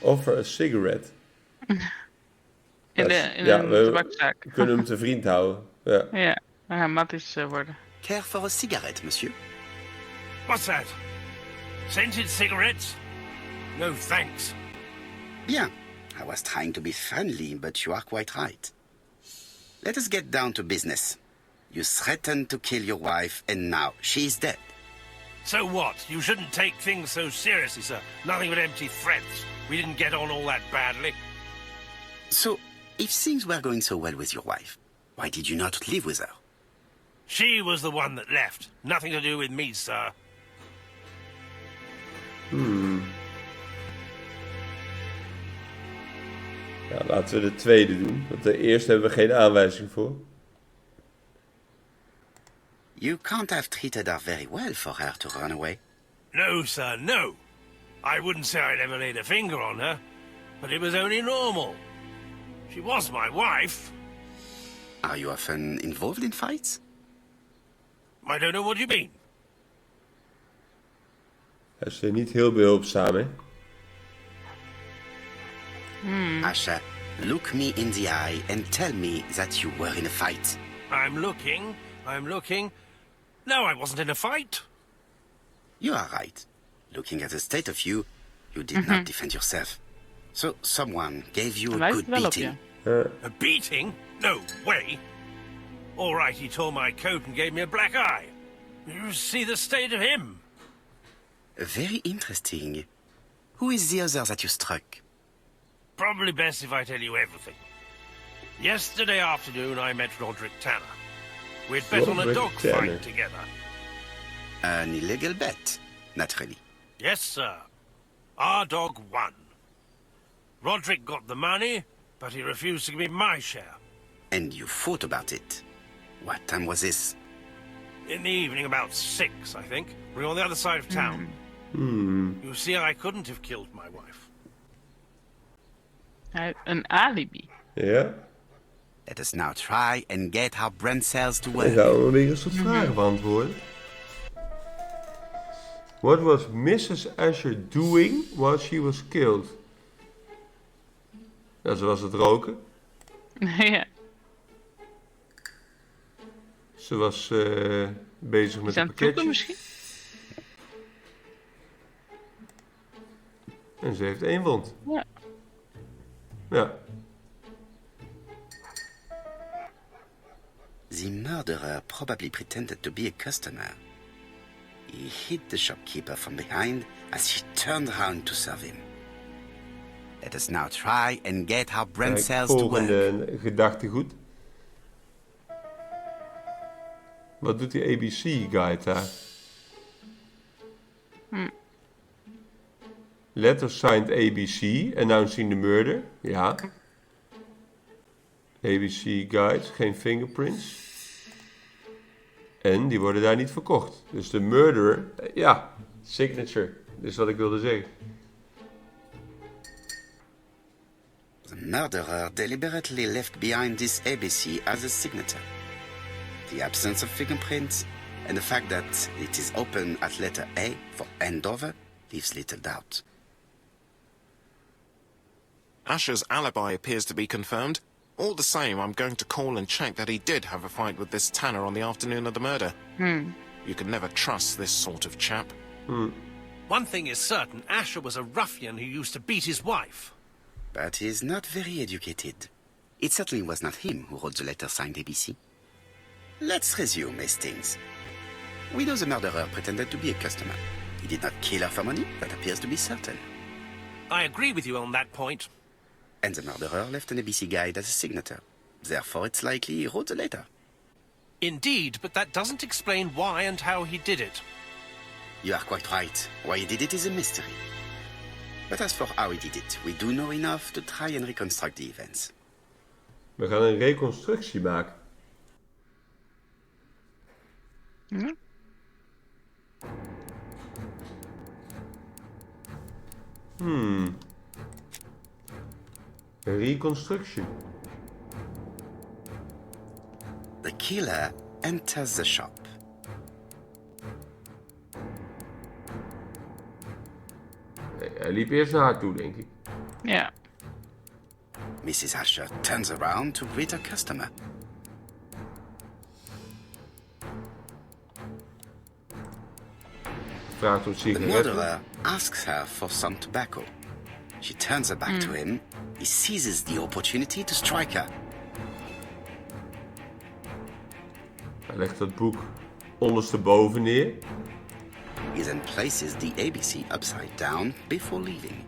Offer a cigarette. In een tabakzaak. We kunnen hem te vriend houden. Ja. Ja, maar hij mat is worden. Care for a cigarette, monsieur? What's that? Scented cigarettes? No thanks. Bien. I was trying to be friendly, but you are quite right. Let us get down to business. You threatened to kill your wife, and now she is dead. So what? You shouldn't take things so seriously, sir. Nothing but empty threats. We didn't get on all that badly. So, if things were going so well with your wife, why did you not live with her? She was the one that left. Nothing to do with me, sir. Ja, laten we de tweede doen. Want de eerste hebben we geen aanwijzing voor. You can't have treated her very well for her to run away. No, sir, no. I wouldn't say I'd ever laid a finger on her, but it was only normal. She was my wife. Are you often involved in fights? I don't know what you mean. Hij is niet heel behulpzaam, hè? Asha, look me in the eye and tell me that you were in a fight. I'm looking. No, I wasn't in a fight. You are right. Looking at the state of you, you did not defend yourself. So someone gave you a Lijkt good wel op beating. je. A beating? No way. All right, he tore my coat and gave me a black eye. You see the state of him. Very interesting. Who is the other that you struck? Probably best if I tell you everything. Yesterday afternoon, I met Roderick Tanner. We'd bet on a Roderick dog Tanner. fight together. An illegal bet, naturally. Yes, sir. Our dog won. Roderick got the money, but he refused to give me my share. And you fought about it. What time was this? In the evening, about 6, I think. We were on the other side of town. You see, I couldn't have killed my wife. Hij heeft een alibi. Ja. Let us now try and get our brain cells to Dan work. gaan we weer een soort vragen beantwoorden. What was Mrs. Asher doing while she was killed? Ja, ze was het roken. Ja. Ze was bezig met Is aan een het zoeken pakketje. misschien? En ze heeft 1 wond. Ja. Ja. The murderer probably pretended to be a customer. He hit the shopkeeper from behind as she turned around to serve him. Let us now try and get our brain Kijk, cells to work. volgende gedachtegoed. Wat doet die ABC-guide daar? Letter signed ABC, announcing the murder. Ja. ABC-guide, geen fingerprints. En die worden daar niet verkocht. Dus de murderer, ja, signature. Dat is wat ik wilde zeggen. The murderer deliberately left behind this ABC as a signature. The absence of fingerprints and the fact that it is open at letter A for Andover leaves little doubt. Asher's alibi appears to be confirmed. All the same, I'm going to call and check that he did have a fight with this Tanner on the afternoon of the murder. You can never trust this sort of chap. One thing is certain, Asher was a ruffian who used to beat his wife. But he is not very educated. It certainly was not him who wrote the letter signed ABC. Let's resume, Hastings. We know the murderer pretended to be a customer. He did not kill her for money, that appears to be certain. I agree with you on that point. And the murderer left an ABC guide as a signature. Therefore, it's likely he wrote the letter. Indeed, but that doesn't explain why and how he did it. You are quite right. Why he did it is a mystery. But as for how he did it, we do know enough to try and reconstruct the events. We gaan een reconstructie maken. Reconstruction. The killer enters the shop. Nee, hij liep eerst naar haar toe, denk ik. Ja. Mrs. Asher turns around to greet her customer. Vraagt om The sigaretten. murderer asks her for some tobacco. She turns her back to him. He seizes the opportunity to strike her. Hij legt het boek ondersteboven neer. He then places the ABC upside down before leaving.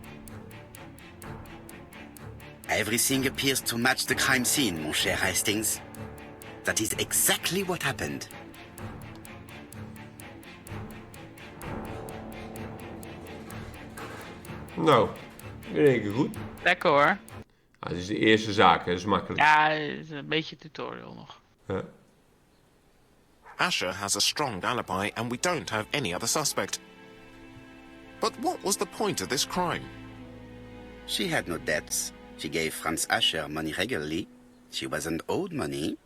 Everything appears to match the crime scene, mon cher Hastings. That is exactly what happened. Nou, in één keer goed. Lekker hoor. Ah, het is de eerste zaak, hè. Dat is makkelijk. Ja, het is een beetje tutorial nog. Ja. Asher has a strong alibi and we don't have any other suspect. But what was the point of this crime? She had no debts. She gave Franz Asher money regularly. She wasn't owed money.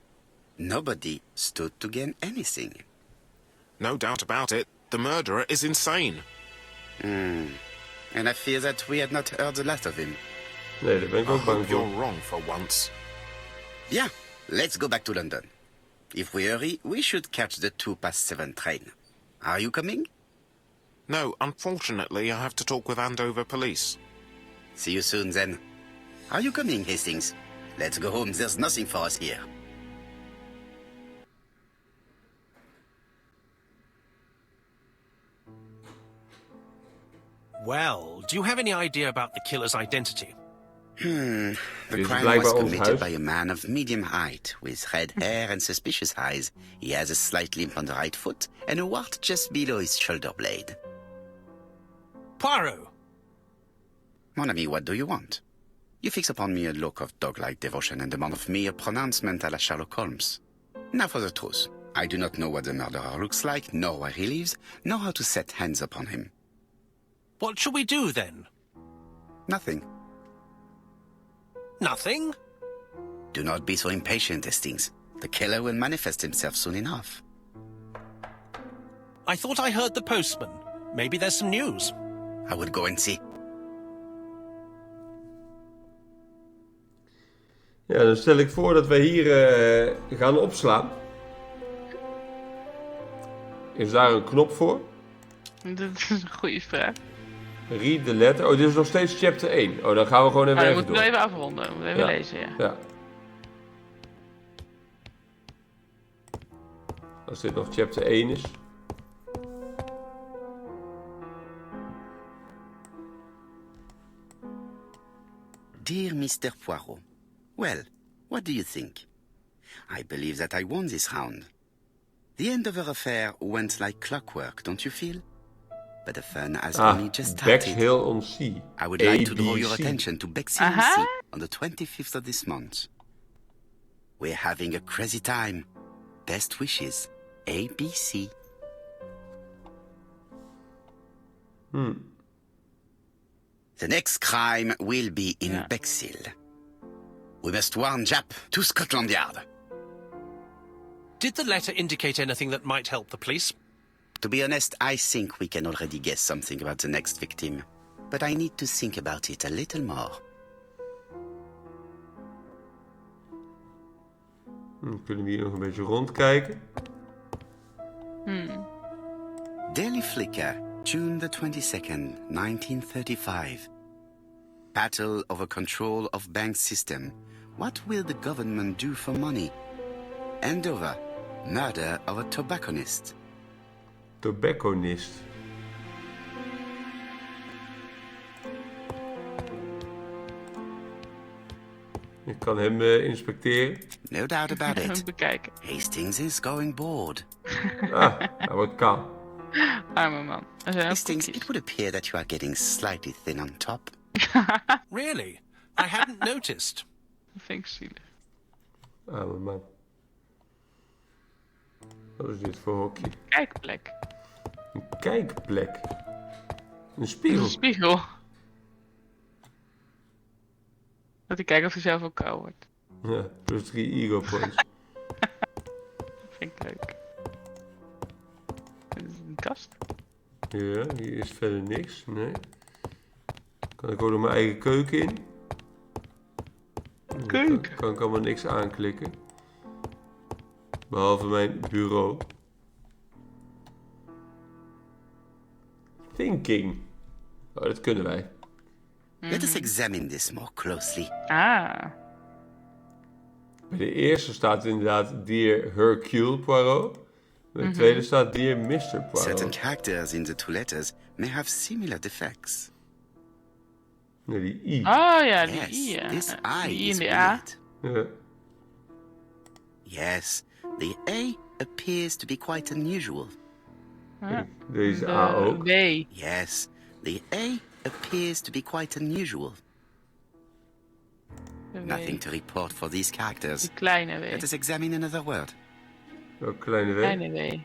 Nobody stood to gain anything. No doubt about it, the murderer is insane. And I fear that we had not heard the last of him. Nee, daar ben ik I ook bang hope voor. you're wrong for once. Yeah, let's go back to London. If we hurry, we should catch the 7:02 train. Are you coming? No, unfortunately, I have to talk with Andover police. See you soon, then. Are you coming, Hastings? Let's go home. There's nothing for us here. Well, do you have any idea about the killer's identity? The Is crime blijkbaar was ons committed huis. by a man of medium height, with red hair and suspicious eyes. He has a slight limp on the right foot and a wart just below his shoulder blade. Poirot! Mon ami, what do you want? You fix upon me a look of dog-like devotion and demand of me a pronouncement à la Sherlock Holmes. Now for the truth. I do not know what the murderer looks like, nor where he lives, nor how to set hands upon him. What shall we do, then? Nothing. Nothing? Do not be so impatient, Hastings. The killer will manifest himself soon enough. I thought I heard the postman. Maybe there's some news. I would go and see. Ja, dan stel ik voor dat wij hier gaan opslaan. Is daar een knop voor? Dat is een goede vraag. Read the letter. Oh, dit is nog steeds chapter 1. Oh, dan gaan we gewoon even, Maar we even moeten door. wel even afronden. We moeten even lezen, ja. Ja. Als dit nog chapter 1 is. Dear Mr. Poirot, well, what do you think? I believe that I won this round. The Andover affair went like clockwork, don't you feel? But the fun has only just started. Bexhill-on-Sea. I would like to draw ABC. your attention to Bexhill-on-Sea on the 25th of this month. We're having a crazy time. Best wishes, ABC. The next crime will be in Bexhill. We must warn Jap to Scotland Yard. Did the letter indicate anything that might help the police? To be honest, I think we can already guess something about the next victim. But I need to think about it a little more. Dan kunnen we hier nog een beetje rondkijken. Daily Flicker, June the 22nd, 1935. Battle over control of bank system. What will the government do for money? Andover, murder of a tobacconist. Tobacconist. Ik kan hem inspecteren. No doubt about Even it. bekijken. Hastings is going bored. Ah, hij wordt kaal. Arme man. Er zijn ook Hastings, koekjes. it would appear that you are getting slightly thin on top. Really? I hadn't noticed. Dat vind ik zielig. Arme man. Wat is dit voor hokje? Kijkplek. Een kijkplek. Een Een spiegel. spiegel. Dat hij kijkt of hij zelf ook kou wordt. Ja, plus 3 ego points. Vind ik leuk. Dit is een kast. Ja, hier is verder niks. Nee. Kan ik ook nog mijn eigen keuken in? Keuken? Kan ik allemaal niks aanklikken. Behalve mijn bureau. Thinking. Oh, dat kunnen wij. Let us examine this more closely. Ah. Bij de eerste staat inderdaad Dear Hercule Poirot. Bij de tweede staat Dear Mr. Certain Poirot. characters in the two letters may have similar defects. Nee, die I. Oh ja, die Yes, I. Ja. this I Die I is en de A. weird. Ja. Yes, the A appears to be quite unusual. Ja. Deze A ook. B. Yes, the A appears to be quite unusual. De W. Nothing to report for these characters. Die kleine Let W. us examine another word. Ook kleine W. Kleine W.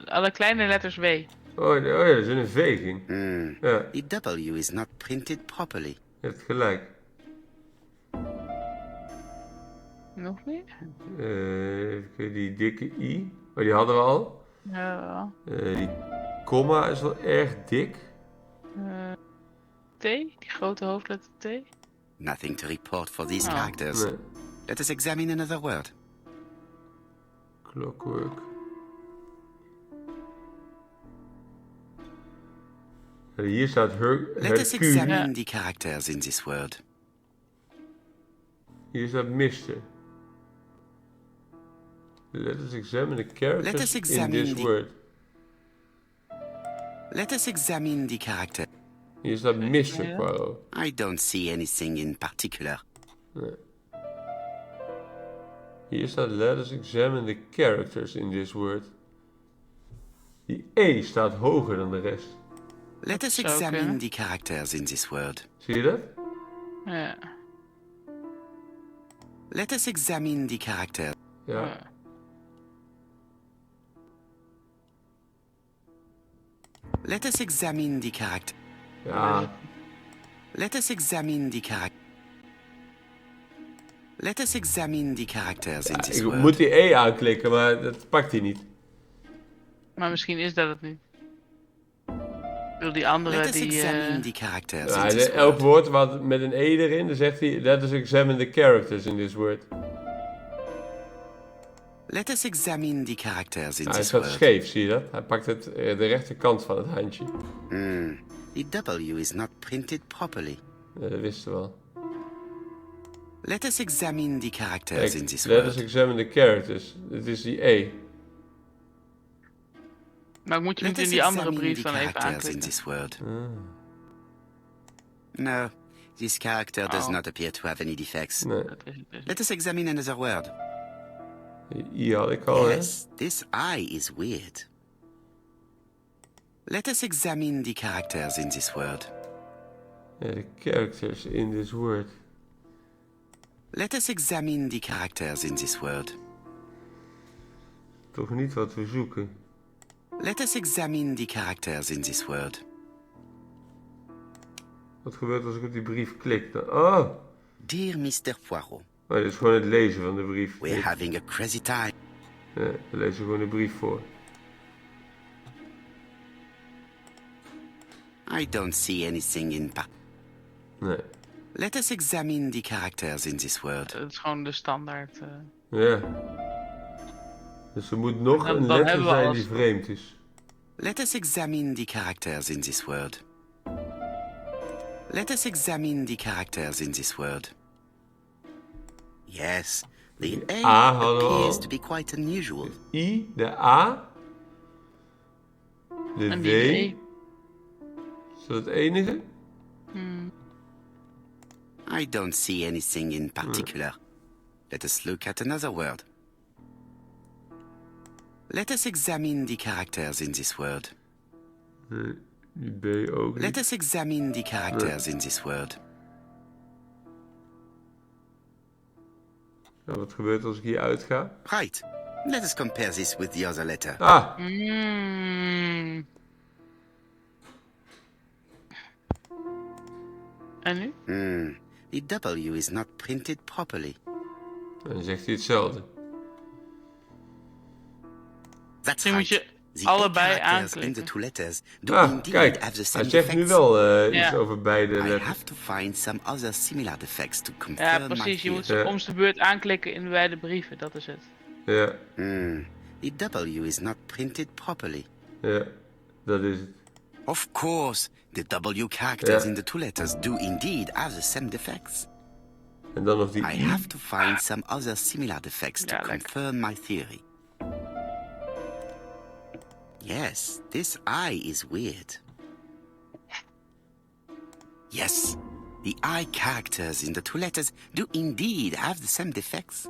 Alle kleine letters W. Oh ja, er is een V ging. Ja, The W is not printed properly. je hebt gelijk. Nog meer? Even kijken, die dikke I. Oh, die hadden we al. Ja. Die komma is wel erg dik. T. Die grote hoofdletter T. Nothing to report for these Oh. characters. Nee. Let us examine another word. Clockwork. Hier staat Let us Hercule. examine the characters in this word. Hier staat Mr. Let us examine the characters Let us in examine this the- word. Let us examine the character. Hier staat Mr. Ja. Poirot. I don't see anything in particular. Hier staat let us examine the characters in this word. Die E staat hoger dan de rest. Let us zou examine kunnen. the characters in this word. Zie je dat? Ja. Let us examine the character. Ja. Let us examine the character. Ja. Let us examine the character. Let us examine the characters in this Ik word. moet die E aanklikken, maar dat pakt hij niet. Maar misschien is dat het niet. Ik bedoel, die andere Let us die... examine the characters Ja, in this elk word. woord wat met een E erin, dan zegt hij let us examine the characters in this word. Let us examine the characters in Hij this staat word. scheef, zie je dat? Hij pakt de rechterkant van het handje. The W is not printed properly. Ja, dat wisten we wel. Let us examine the characters in Kijk, this let us word. examine the characters. Het is die E. Maar moet je Let niet in us die andere examine brief the dan even characters in aanklikken? this word. No, this character does Oh. not appear to have any defects. Nee, Dat is het dus. Let us examine another word. die I had ik al, hè? Yes, this I is weird. Let us examine the characters in this word. Ja, de characters in this word. Let us examine the characters in this word. Toch niet wat we zoeken. Let us examine the characters in this word. Wat gebeurt als ik op die brief klik? Dan... Oh! Dear Mr. Poirot, Oh, dit is gewoon het lezen van de brief. we're having a crazy time. Ja, we lezen gewoon de brief voor. I don't see anything in Nee. Let us examine the characters in this word. Het is gewoon de standaard. Ja. Dus er moet nog Dan een letter hebben we zijn alles. die vreemd is. Let us examine the characters in this word. Let us examine the characters in this word. Yes, the A A hadden we appears al. to be quite unusual. I, de A. De En W. die D. Is dat het enige? I don't see anything in particular. Let us look at another word. Let us examine the characters in this word. Nee, die B ook Let niet. us examine the characters in this word. Ja, wat gebeurt als ik hier uitga? Right. Let us compare this with the other letter. Ah! Mm. En nu? The W is not printed properly. En dan zegt hij hetzelfde. That's Dan moet right. je The allebei A characters and the aanklikken. 2 letters do Ah, indeed kijk. have the Hij same zegt nu defects. wel iets Ja. over beide I letters. have to find some other similar defects to confirm Ja, my precies. Je moet theory. ze om de beurt aanklikken in beide brieven. Dat is het. Ja, The W is not printed properly. ja. Dat is het. Of course, the W characters Ja. in the 2 letters do indeed have the same defects. En dan nog die I I. have to find some other similar defects to Ja, lekker. confirm my theory. Yes, this I is weird. Yes, the I characters in the 2 letters do indeed have the same defects.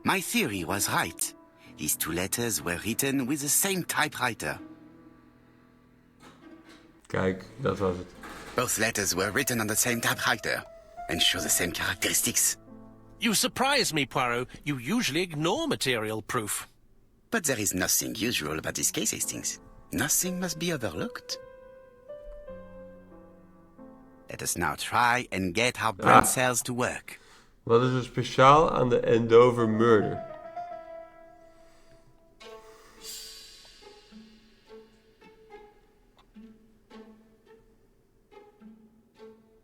My theory was right. These 2 letters were written with the same typewriter. Kijk, dat was het. Both letters were written on the same typewriter and show the same characteristics. You surprise me, Poirot. You usually ignore material proof. But there is nothing usual about this case, Hastings. Nothing must be overlooked. Let us now try and get our brain cells to work. Wat is er speciaal aan de Andover murder?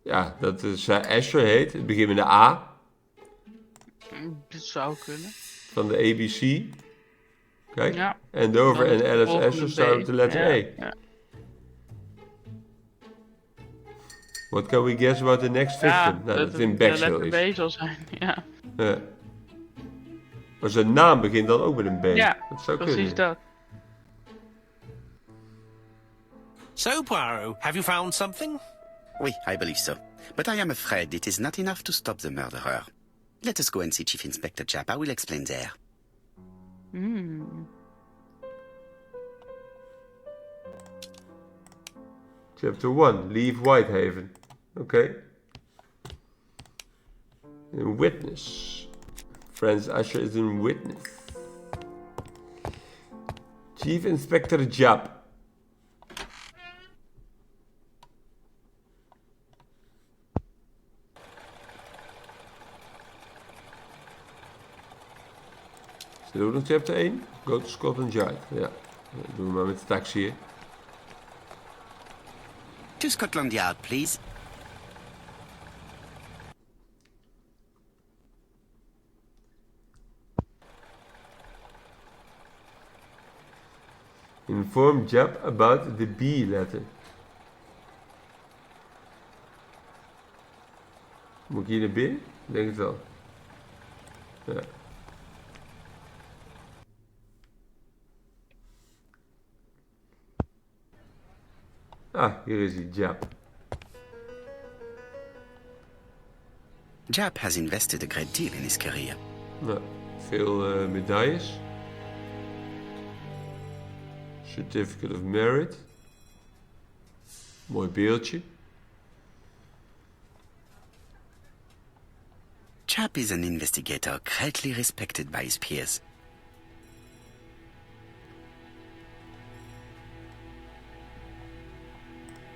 Ja, dat Asher heet. Het begint met de A Dat zou kunnen. van de ABC. Kijk, Ja. Andover Dan en de Alice volgende Asher staan op de letter Ja, E. ja. What can we guess about the next victim? Ja, Nou, dat het het in de Bexhill letter is. B zal zijn. Ja, Ja. Maar zijn naam begint dan ook met een B. ja Dat zou precies kunnen. dat. So, Poirot, have you found something? Oui, I believe so. But I am afraid it is not enough to stop the murderer. Let us go and see Chief Inspector Japp. I will explain there. Chapter 1, Leave Whitehaven. Oké. Een witness. Francis Asher is een witness. Chief Inspector Japp. Is dit ook nog chapter 1? Go to Scotland Yard. Ja, dat doen we maar met de taxi hier. To Scotland Yard, please. Inform Japp about the B letter. Moet ik hier naar binnen? Ik denk het wel. Ja. Ah, hier is hij, Japp. Japp has invested a great deal in his career. Nou, veel medailles. Certificate of Merit. Mooi beeldje. Japp is an investigator greatly respected by his peers.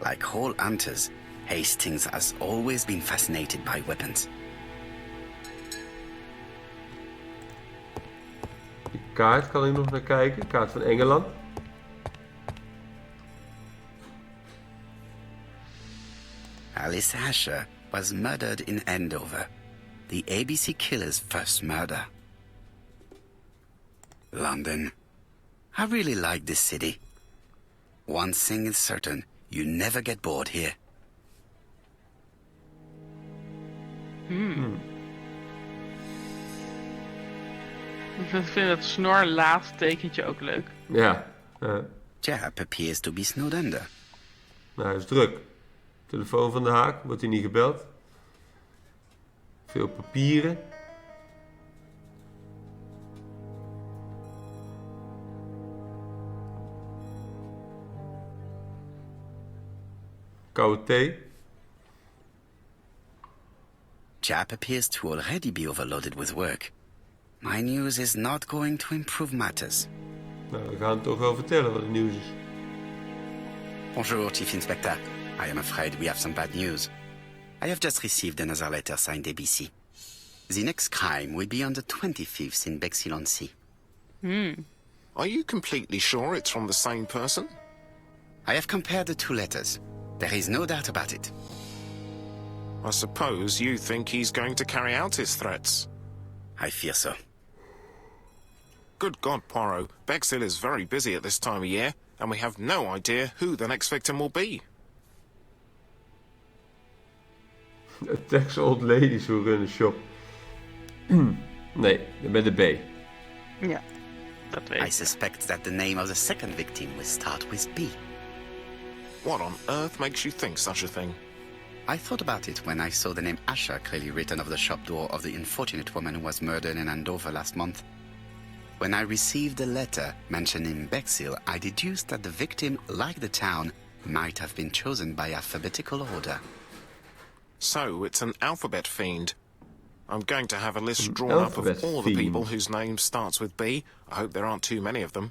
Like all hunters, Hastings has always been fascinated by weapons. Die kaart kan ik nog naar kijken. Kaart van Engeland. Alice Asher was murdered in Andover, the ABC killer's first murder. London. I really like this city. One thing is certain, you never get bored here. Ik vind het snor laatste tekentje ook leuk. Ja. Japp appears to be snowed under. Nou, hij is druk. Telefoon van de Haak. Wordt hij niet gebeld. Veel papieren. Koude thee. Japp appears to already be overloaded with work. My news is not going to improve matters. Nou, we gaan het toch wel vertellen wat het nieuws is. Bonjour, Chief Inspector. I am afraid we have some bad news. I have just received another letter signed ABC. The next crime will be on the 25th in Bexhill-on-Sea. Are you completely sure it's from the same person? I have compared the two letters. There is no doubt about it. I suppose you think he's going to carry out his threats. I fear so. Good God, Poirot. Bexhill is very busy at this time of year, and we have no idea who the next victim will be. Attacks old ladies who run a shop. Nee, met de B. Ja, dat weet I ik. suspect that the name of the second victim will start with B. What on earth makes you think such a thing? I thought about it when I saw the name Asher clearly written over the shop door of the unfortunate woman who was murdered in Andover last month. When I received a letter mentioning Bexhill, I deduced that the victim, like the town, might have been chosen by alphabetical order. So, it's an alphabet fiend. I'm going to have a list drawn up of all the people whose name starts with B. I hope there aren't too many of them.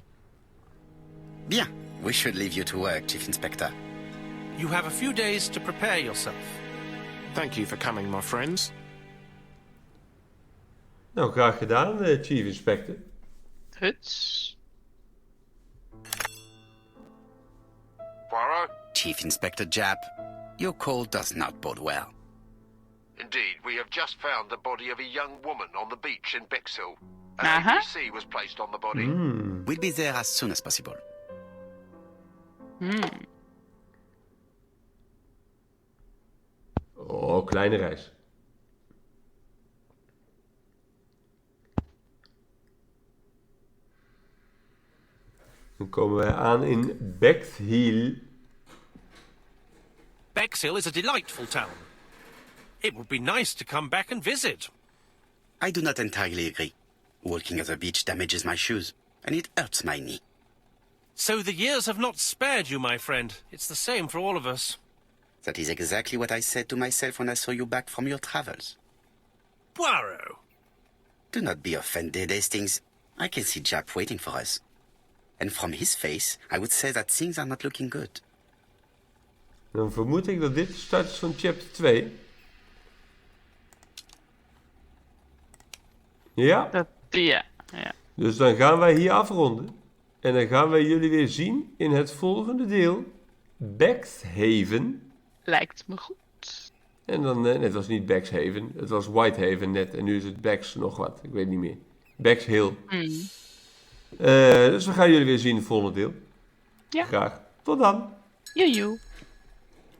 Bien, we should leave you to work, Chief Inspector. You have a few days to prepare yourself. Thank you for coming, my friends. Nou, graag gedaan, Chief Inspector. Huts. Poirot? Chief Inspector Japp, your call does not bode well. Indeed, we have just found the body of a young woman on the beach in Bexhill. An Uh-huh. ABC was placed on the body. We'll be there as soon as possible. Oh, kleine reis. Dan komen wij aan in Bexhill. Bexhill is a delightful town. It would be nice to come back and visit. I do not entirely agree. Walking at the beach damages my shoes, and it hurts my knee. So the years have not spared you, my friend. It's the same for all of us. That is exactly what I said to myself when I saw you back from your travels. Poirot. Do not be offended, Hastings. I can see Japp waiting for us. And from his face, I would say that things are not looking good. Dan vermoed ik dat dit de start is van chapter 2. Ja, Ja. dus dan gaan wij hier afronden. En dan gaan wij jullie weer zien in het volgende deel. Bexhaven. Lijkt me goed. En dan, het was niet Bexhaven, het was Whitehaven net. En nu is het Bex nog wat, ik weet niet meer. Bexhill. Dus we gaan jullie weer zien in het volgende deel. Ja. Graag. Tot dan. Joejoe.